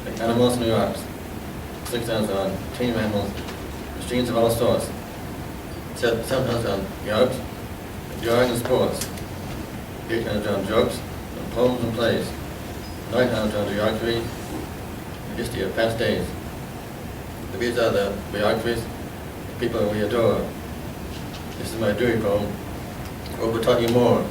like animals and rocks. 6 class on tame mammals, machines of all sorts. 7 class on the arts, drawing and sports. 8 class on jokes, and poems and plays. 9 class on geography, and history of past days. These are the biographies of people we adore. This is my Dewey poem. We'll be talking more.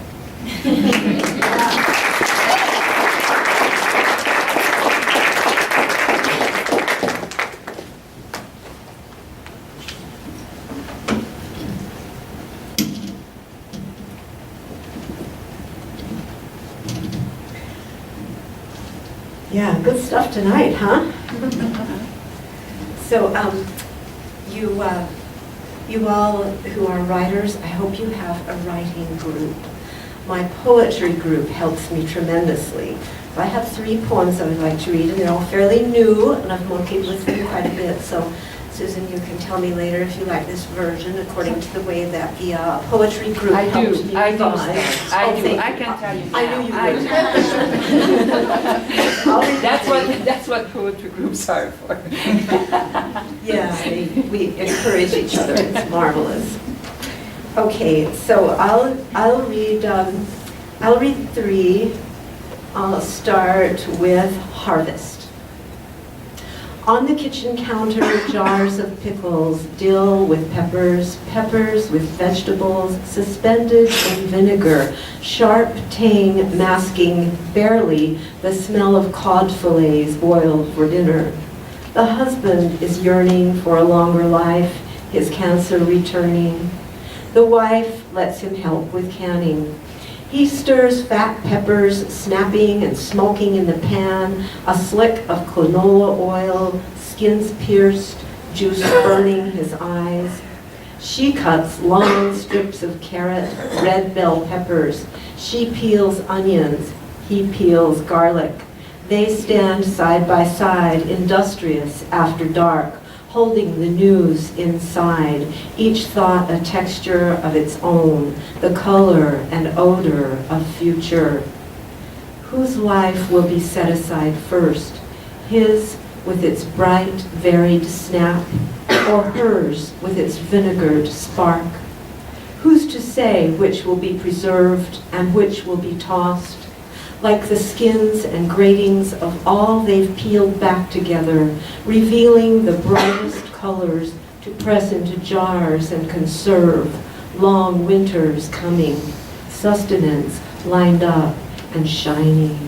Yeah, good stuff tonight, huh? So, you all who are writers, I hope you have a writing group. My poetry group helps me tremendously. So I have 3 poems I would like to read, and they're all fairly new, and I've monkeyed with them quite a bit. So Susan, you can tell me later if you like this version according to the way that the poetry group I helped do, me I do, revise. I Oh, do. thank I you. can tell you now. I knew you would. do. I'll read That's what poetry groups are for. Yeah, we encourage each other. It's marvelous. Okay, so I'll read 3. I'll start with Harvest. On the kitchen counter, jars of pickles, dill with peppers, peppers with vegetables, suspended in vinegar, sharp tang masking barely the smell of cod fillets boiled for dinner. The husband is yearning for a longer life, his cancer returning. The wife lets him help with canning. He stirs fat peppers, snapping and smoking in the pan, a slick of canola oil, skins pierced, juice burning his eyes. She cuts long strips of carrot, red bell peppers. She peels onions, he peels garlic. They stand side by side, industrious after dark, holding the news inside, each thought a texture of its own, the color and odor of future. Whose life will be set aside first? His with its bright, varied snap, or hers with its vinegared spark? Who's to say which will be preserved and which will be tossed? Like the skins and gratings of all they've peeled back together, revealing the brightest colors to press into jars and conserve. Long winters coming, sustenance lined up and shining.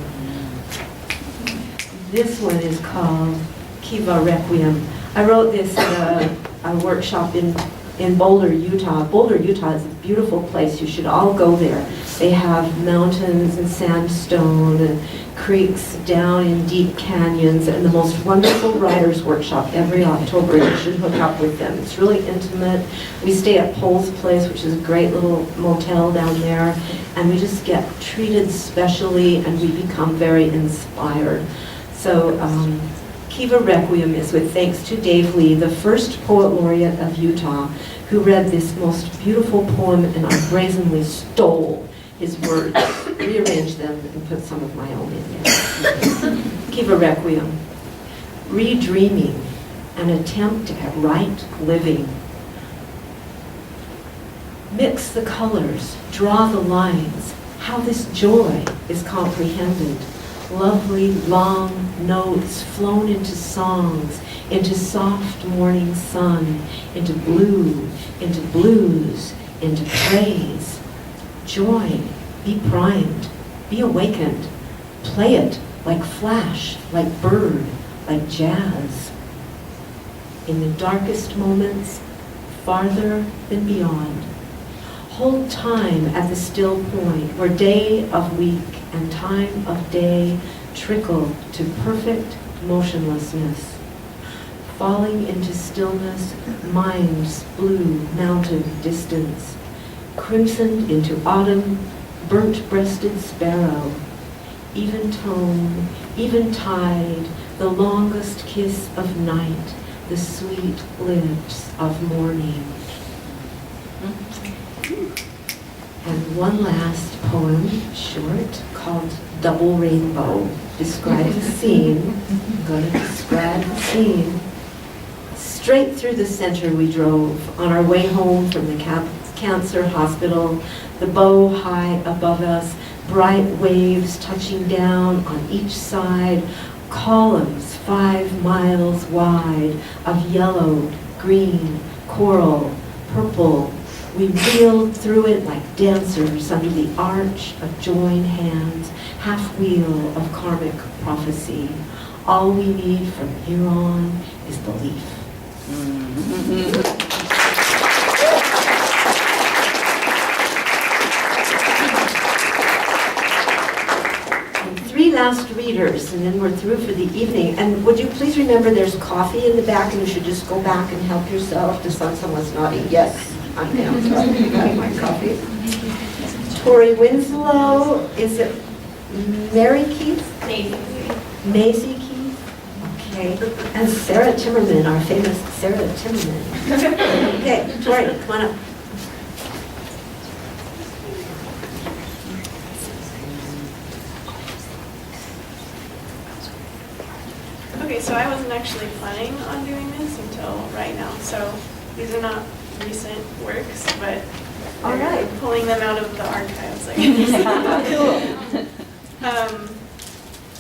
This one is called Kiva Requiem. I wrote this at a workshop in Boulder, Utah. Boulder, Utah is a beautiful place. You should all go there. They have mountains and sandstone and creeks down in deep canyons, and the most wonderful writers' workshop every October. You should hook up with them. It's really intimate. We stay at Pole's Place, which is a great little motel down there, and we just get treated specially, and we become very inspired. So Kiva Requiem is with thanks to Dave Lee, the first poet laureate of Utah, who read this most beautiful poem, and I brazenly stole his words, rearranged them, and put some of my own in there. Kiva Requiem. Redreaming, an attempt at right living. Mix the colors, draw the lines, how this joy is comprehended. Lovely long notes flown into songs, into soft morning sun, into blue, into blues, into praise. Joy, be primed, be awakened. Play it like flash, like bird, like jazz. In the darkest moments, farther than beyond. Hold time at the still point where day of week and time of day trickle to perfect motionlessness. Falling into stillness, mind's blue mountain distance. Crimsoned into autumn, burnt-breasted sparrow. Even tone, even tide, the longest kiss of night, the sweet lips of morning. And one last poem, short, called Double Rainbow. Describes the scene. I'm going to describe the scene. Straight through the center we drove, on our way home from the cancer hospital, the bow high above us, bright waves touching down on each side, columns 5 miles wide of yellowed, green, coral, purple. We reeled through it like dancers under the arch of joined hands, half wheel of karmic prophecy. All we need from here on is belief. And 3 last readers, and then we're through for the evening. And would you please remember there's coffee in the back, and you should just go back and help yourself. Just on someone's nodding. Yes, I'm down. My coffee. Tori Winslow, is it Mary Keith? Maisie Keith? Okay. And Sarah Timmerman, our famous Sarah Timmerman. Okay, Tori, come on up. Okay, so I wasn't actually planning on doing this until right now, so these are not recent works, but All right. pulling them out of the archives, I guess.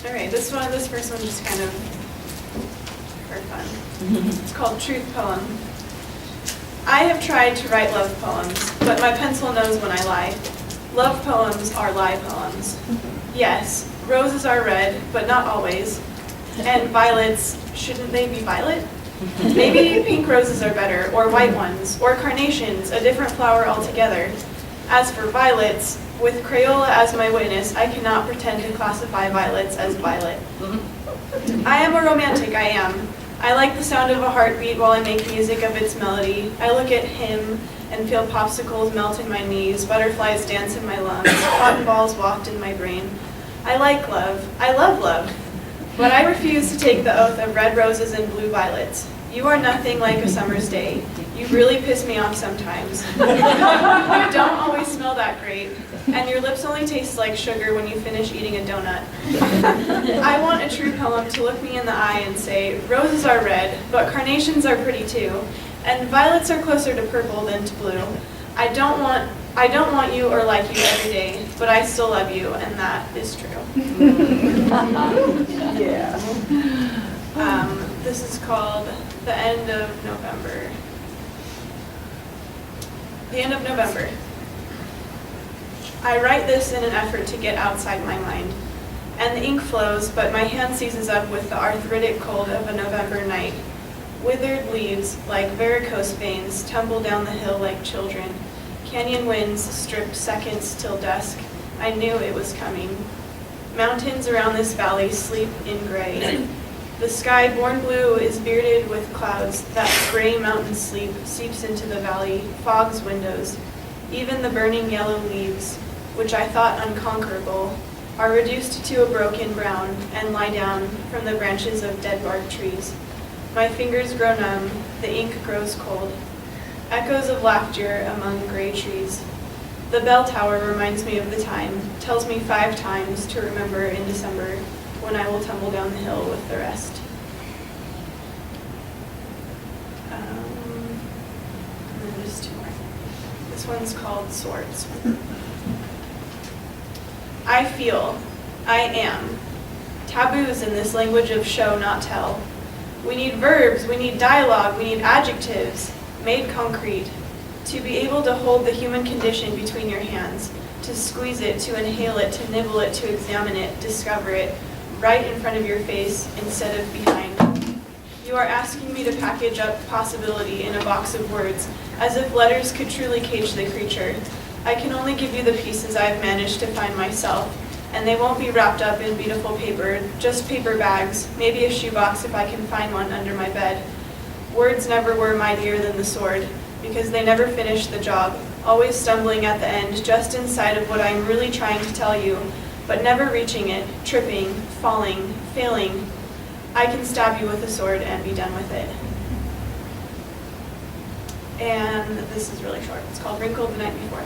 All right, this first one just kind of for fun. It's called Truth Poem. I have tried to write love poems, but my pencil knows when I lie. Love poems are lie poems. Yes, roses are red, but not always. And violets, shouldn't they be violet? Maybe pink roses are better, or white ones, or carnations, a different flower altogether. As for violets, with Crayola as my witness, I cannot pretend to classify violets as violet. I am a romantic, I am. I like the sound of a heartbeat while I make music of its melody. I look at him and feel popsicles melt in my knees, butterflies dance in my lungs, cotton balls waft in my brain. I like love. I love love. But I refuse to take the oath of red roses and blue violets. You are nothing like a summer's day. You really piss me off sometimes. You don't always smell that great, and your lips only taste like sugar when you finish eating a donut. I want a true poem to look me in the eye and say, roses are red, but carnations are pretty too, and violets are closer to purple than to blue. I don't want you or like you every day, but I still love you, and that is true. Yeah. This is called The End of November. The End of November. I write this in an effort to get outside my mind, and the ink flows, but my hand seizes up with the arthritic cold of a November night. Withered leaves, like varicose veins, tumble down the hill like children. Canyon winds strip seconds till dusk. I knew it was coming. Mountains around this valley sleep in gray. The sky, born blue, is bearded with clouds. That gray mountain sleep seeps into the valley, fogs windows. Even the burning yellow leaves, which I thought unconquerable, are reduced to a broken brown and lie down from the branches of dead bark trees. My fingers grow numb, the ink grows cold. Echoes of laughter among gray trees. The bell tower reminds me of the time, tells me 5 times to remember in December, when I will tumble down the hill with the rest. And then just 2 more. This one's called Swords. I feel, I am. Taboos in this language of show, not tell. We need verbs, we need dialogue, we need adjectives, made concrete. To be able to hold the human condition between your hands, to squeeze it, to inhale it, to nibble it, to examine it, discover it, right in front of your face instead of behind. You are asking me to package up possibility in a box of words, as if letters could truly cage the creature. I can only give you the pieces I've managed to find myself, and they won't be wrapped up in beautiful paper, just paper bags, maybe a shoebox if I can find one under my bed. Words never were mightier than the sword, because they never finished the job, always stumbling at the end, just inside of what I'm really trying to tell you, but never reaching it, tripping, falling, failing. I can stab you with a sword and be done with it. And this is really short. It's called Wrinkled the Night Before.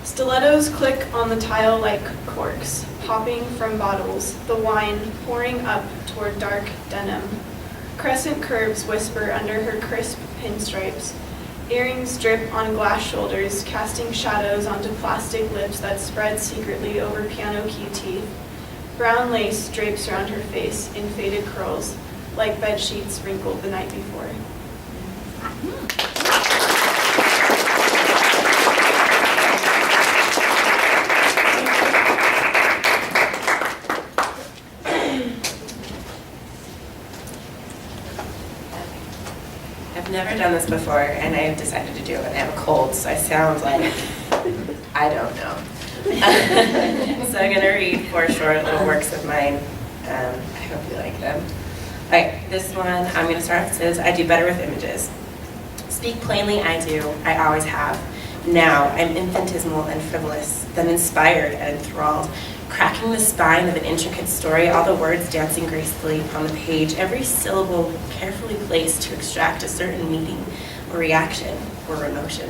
Stilettos click on the tile like corks, popping from bottles, the wine pouring up toward dark denim. Crescent curves whisper under her crisp pinstripes. Earrings drip on glass shoulders, casting shadows onto plastic lips that spread secretly over piano key teeth. Brown lace drapes around her face in faded curls, like bed sheets wrinkled the night before. I've never done this before, and I've decided to do it. I have a cold, so I sound like I don't know. So I'm going to read 4 short little works of mine. I hope you like them. All right, this one, I'm going to start off. It says, I do better with images. Speak plainly, I do. I always have. Now I'm infinitesimal and frivolous, then inspired and enthralled, cracking the spine of an intricate story, all the words dancing gracefully upon the page, every syllable carefully placed to extract a certain meaning or reaction or emotion.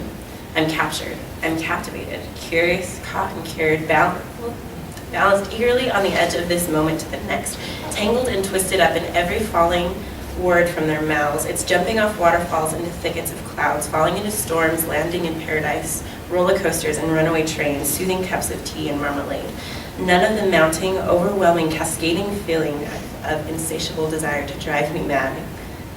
I'm captured, I'm captivated, curious, caught and cured, balanced eagerly on the edge of this moment to the next, tangled and twisted up in every falling word from their mouths. It's jumping off waterfalls into thickets of clouds, falling into storms, landing in paradise, roller coasters and runaway trains, soothing cups of tea and marmalade. None of the mounting, overwhelming, cascading feeling of insatiable desire to drive me mad.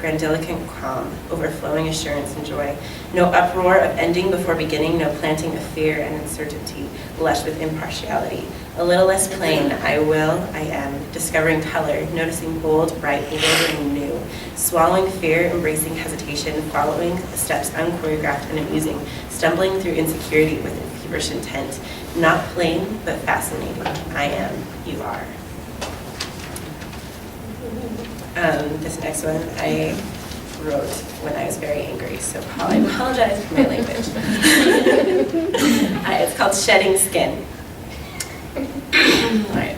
Grandiloquent calm, overflowing assurance and joy. No uproar of ending before beginning, no planting of fear and uncertainty, lush with impartiality. A little less plain, I am, discovering color, noticing bold, bright, bewildering new, swallowing fear, embracing hesitation, following the steps unchoreographed and amusing, stumbling through insecurity with feverish intent. Not plain, but fascinating. I am, you are. This next one I wrote when I was very angry, so I apologize for my language. It's called Shedding Skin. All right.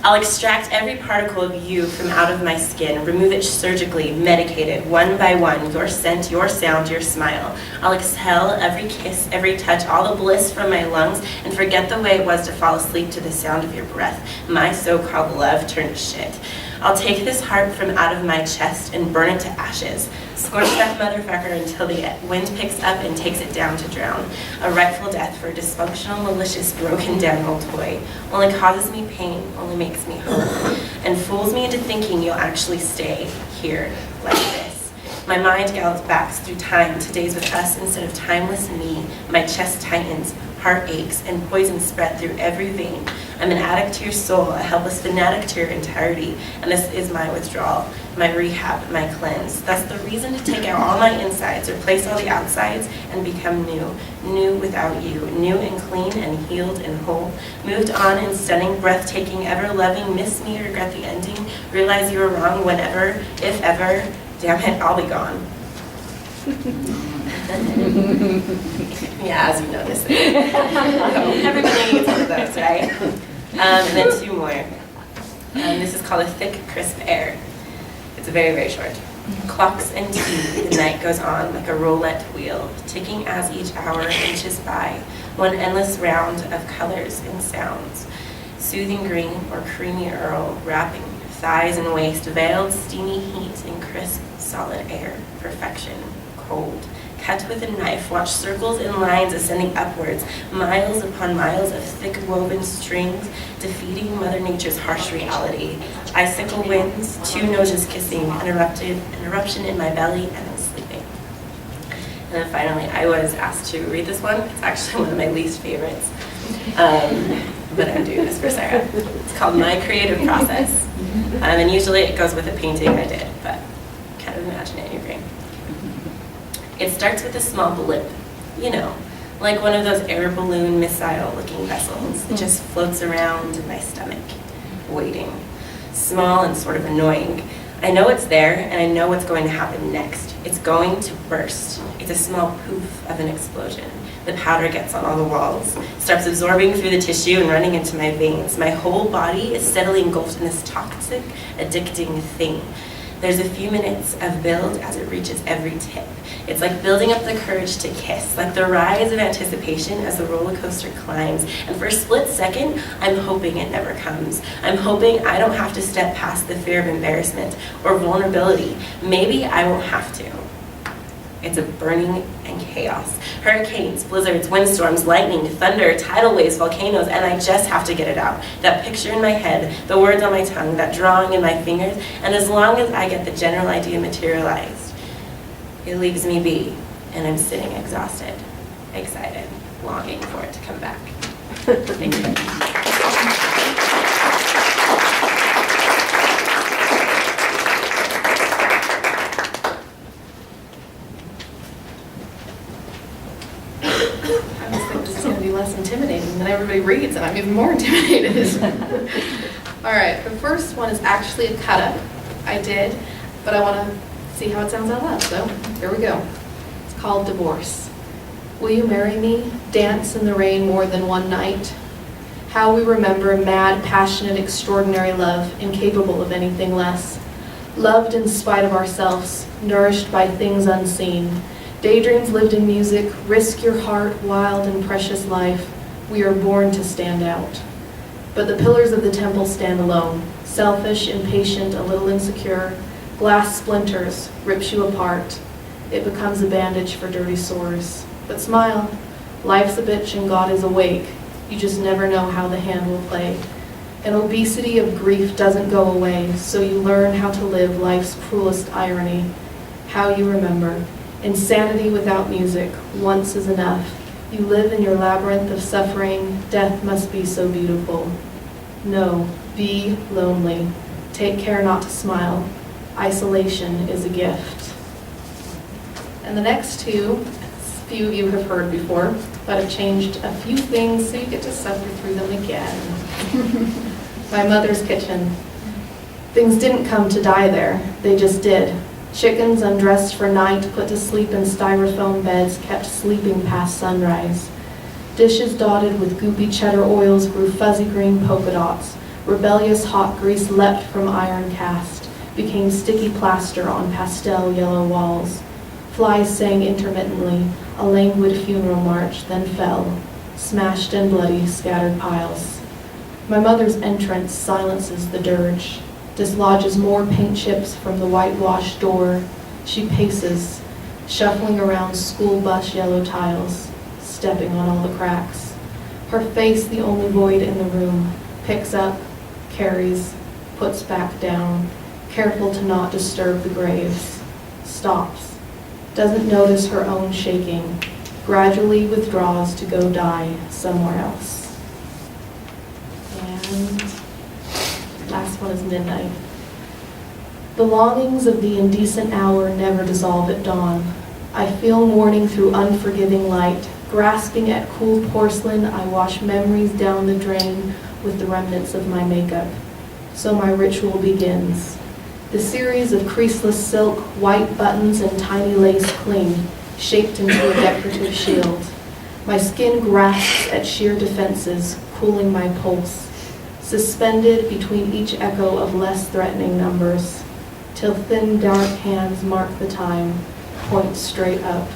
I'll extract every particle of you from out of my skin, remove it surgically, medicated, one by one, your scent, your sound, your smile. I'll exhale every kiss, every touch, all the bliss from my lungs, and forget the way it was to fall asleep to the sound of your breath, my so-called love turned to shit. I'll take this heart from out of my chest and burn it to ashes. Scorch that motherfucker until the wind picks up and takes it down to drown. A rightful death for a dysfunctional, malicious, broken down old toy. Only causes me pain, only makes me hope, and fools me into thinking you'll actually stay here like this. My mind gallops back through time to days with us instead of timeless me. My chest tightens, heart aches, and poison spread through every vein. I'm an addict to your soul, a helpless fanatic to your entirety, and this is my withdrawal, my rehab, my cleanse. That's the reason to take out all my insides, replace all the outsides, and become new. New without you, new and clean and healed and whole. Moved on in stunning, breathtaking, ever-loving, miss me, regret the ending, realize you were wrong whenever, if ever, damn it, I'll be gone. Yeah, as you noticed. Everybody needs one of those, right? And then two more. This is called A Thick, Crisp Air. It's very, very short. Clocks and tea, the night goes on like a roulette wheel, ticking as each hour inches by, one endless round of colors and sounds. Soothing green or creamy earl, wrapping thighs and waist, veiled steamy heat and crisp, solid air, perfection, cold. Cut with a knife, watch circles and lines ascending upwards, miles upon miles of thick woven strings, defeating Mother Nature's harsh reality. Icicle winds, two noses kissing, an eruption in my belly, and I'm sleeping. And then finally, I was asked to read this one. It's actually one of my least favorites, but I'm doing this for Sarah. It's called My Creative Process. And usually it goes with a painting I did, but kind of imagine it in your brain. It starts with a small blip, like one of those air balloon missile-looking vessels. It just floats around in my stomach, waiting. Small and sort of annoying. I know it's there, and I know what's going to happen next. It's going to burst. It's a small poof of an explosion. The powder gets on all the walls, starts absorbing through the tissue and running into my veins. My whole body is steadily engulfed in this toxic, addicting thing. There's a few minutes of build as it reaches every tip. It's like building up the courage to kiss, like the rise of anticipation as the roller coaster climbs. And for a split second, I'm hoping it never comes. I'm hoping I don't have to step past the fear of embarrassment or vulnerability. Maybe I won't have to. It's a burning and chaos. Hurricanes, blizzards, windstorms, lightning, thunder, tidal waves, volcanoes, and I just have to get it out. That picture in my head, the words on my tongue, that drawing in my fingers, and as long as I get the general idea materialized, it leaves me be, and I'm sitting exhausted, excited, longing for it to come back. Thank you. Less intimidating than everybody reads, and I'm even more intimidated. All right, the first one is actually a cut-up. I did, but I want to see how it sounds out loud, so here we go. It's called Divorce. Will you marry me? Dance in the rain more than one night? How we remember mad, passionate, extraordinary love, incapable of anything less. Loved in spite of ourselves, nourished by things unseen. Daydreams lived in music, risk your heart, wild and precious life. We are born to stand out. But the pillars of the temple stand alone, selfish, impatient, a little insecure. Glass splinters, rips you apart. It becomes a bandage for dirty sores. But smile, life's a bitch and God is awake. You just never know how the hand will play. An obesity of grief doesn't go away, so you learn how to live life's cruelest irony. How you remember. Insanity without music, once is enough. You live in your labyrinth of suffering, death must be so beautiful. No, be lonely. Take care not to smile. Isolation is a gift. And the next two, few of you have heard before, but I've changed a few things so you get to suffer through them again. My mother's kitchen. Things didn't come to die there, they just did. Chickens undressed for night, put to sleep in styrofoam beds, kept sleeping past sunrise. Dishes dotted with goopy cheddar oils grew fuzzy green polka dots. Rebellious hot grease leapt from iron cast, became sticky plaster on pastel yellow walls. Flies sang intermittently, a languid funeral march, then fell, smashed and bloody, scattered piles. My mother's entrance silences the dirge, dislodges more paint chips from the whitewashed door. She paces, shuffling around school bus yellow tiles, stepping on all the cracks. Her face the only void in the room, picks up, carries, puts back down, careful to not disturb the graves, stops. Doesn't notice her own shaking, gradually withdraws to go die somewhere else. And last one is midnight. The longings of the indecent hour never dissolve at dawn. I feel morning through unforgiving light. Grasping at cool porcelain, I wash memories down the drain with the remnants of my makeup. So my ritual begins. The series of creaseless silk, white buttons, and tiny lace cling, shaped into a decorative shield. My skin grasps at sheer defenses, cooling my pulse, suspended between each echo of less threatening numbers, till thin, dark hands mark the time, point straight up.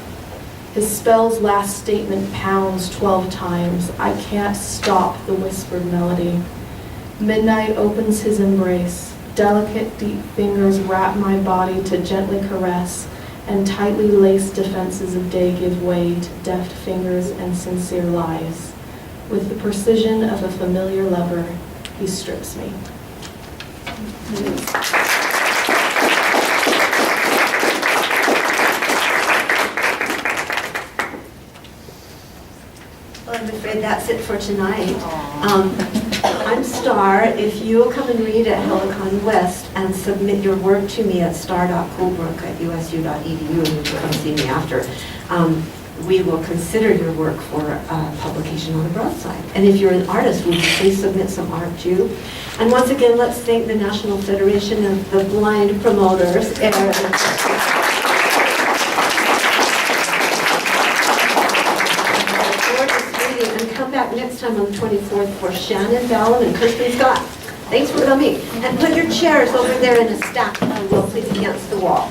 His spell's last statement pounds 12 times. I can't stop the whispered melody. Midnight opens his embrace. Delicate, deep fingers wrap my body to gently caress, and tightly laced defenses of day give way to deft fingers and sincere lies. With the precision of a familiar lover, he strips me. Well, I'm afraid that's it for tonight. I'm Star. If you'll come and read at Helicon West and submit your work to me at star.colebrook@usu.edu, and you can come see me after, we will consider your work for publication on the broadside. And if you're an artist, would you please submit some art too? And once again, let's thank the National Federation of the Blind Promoters. And come back next time on the 24th for Shannon Ballum and Kirsten Scott. Thanks for coming. And put your chairs over there in a stack, please, against the wall.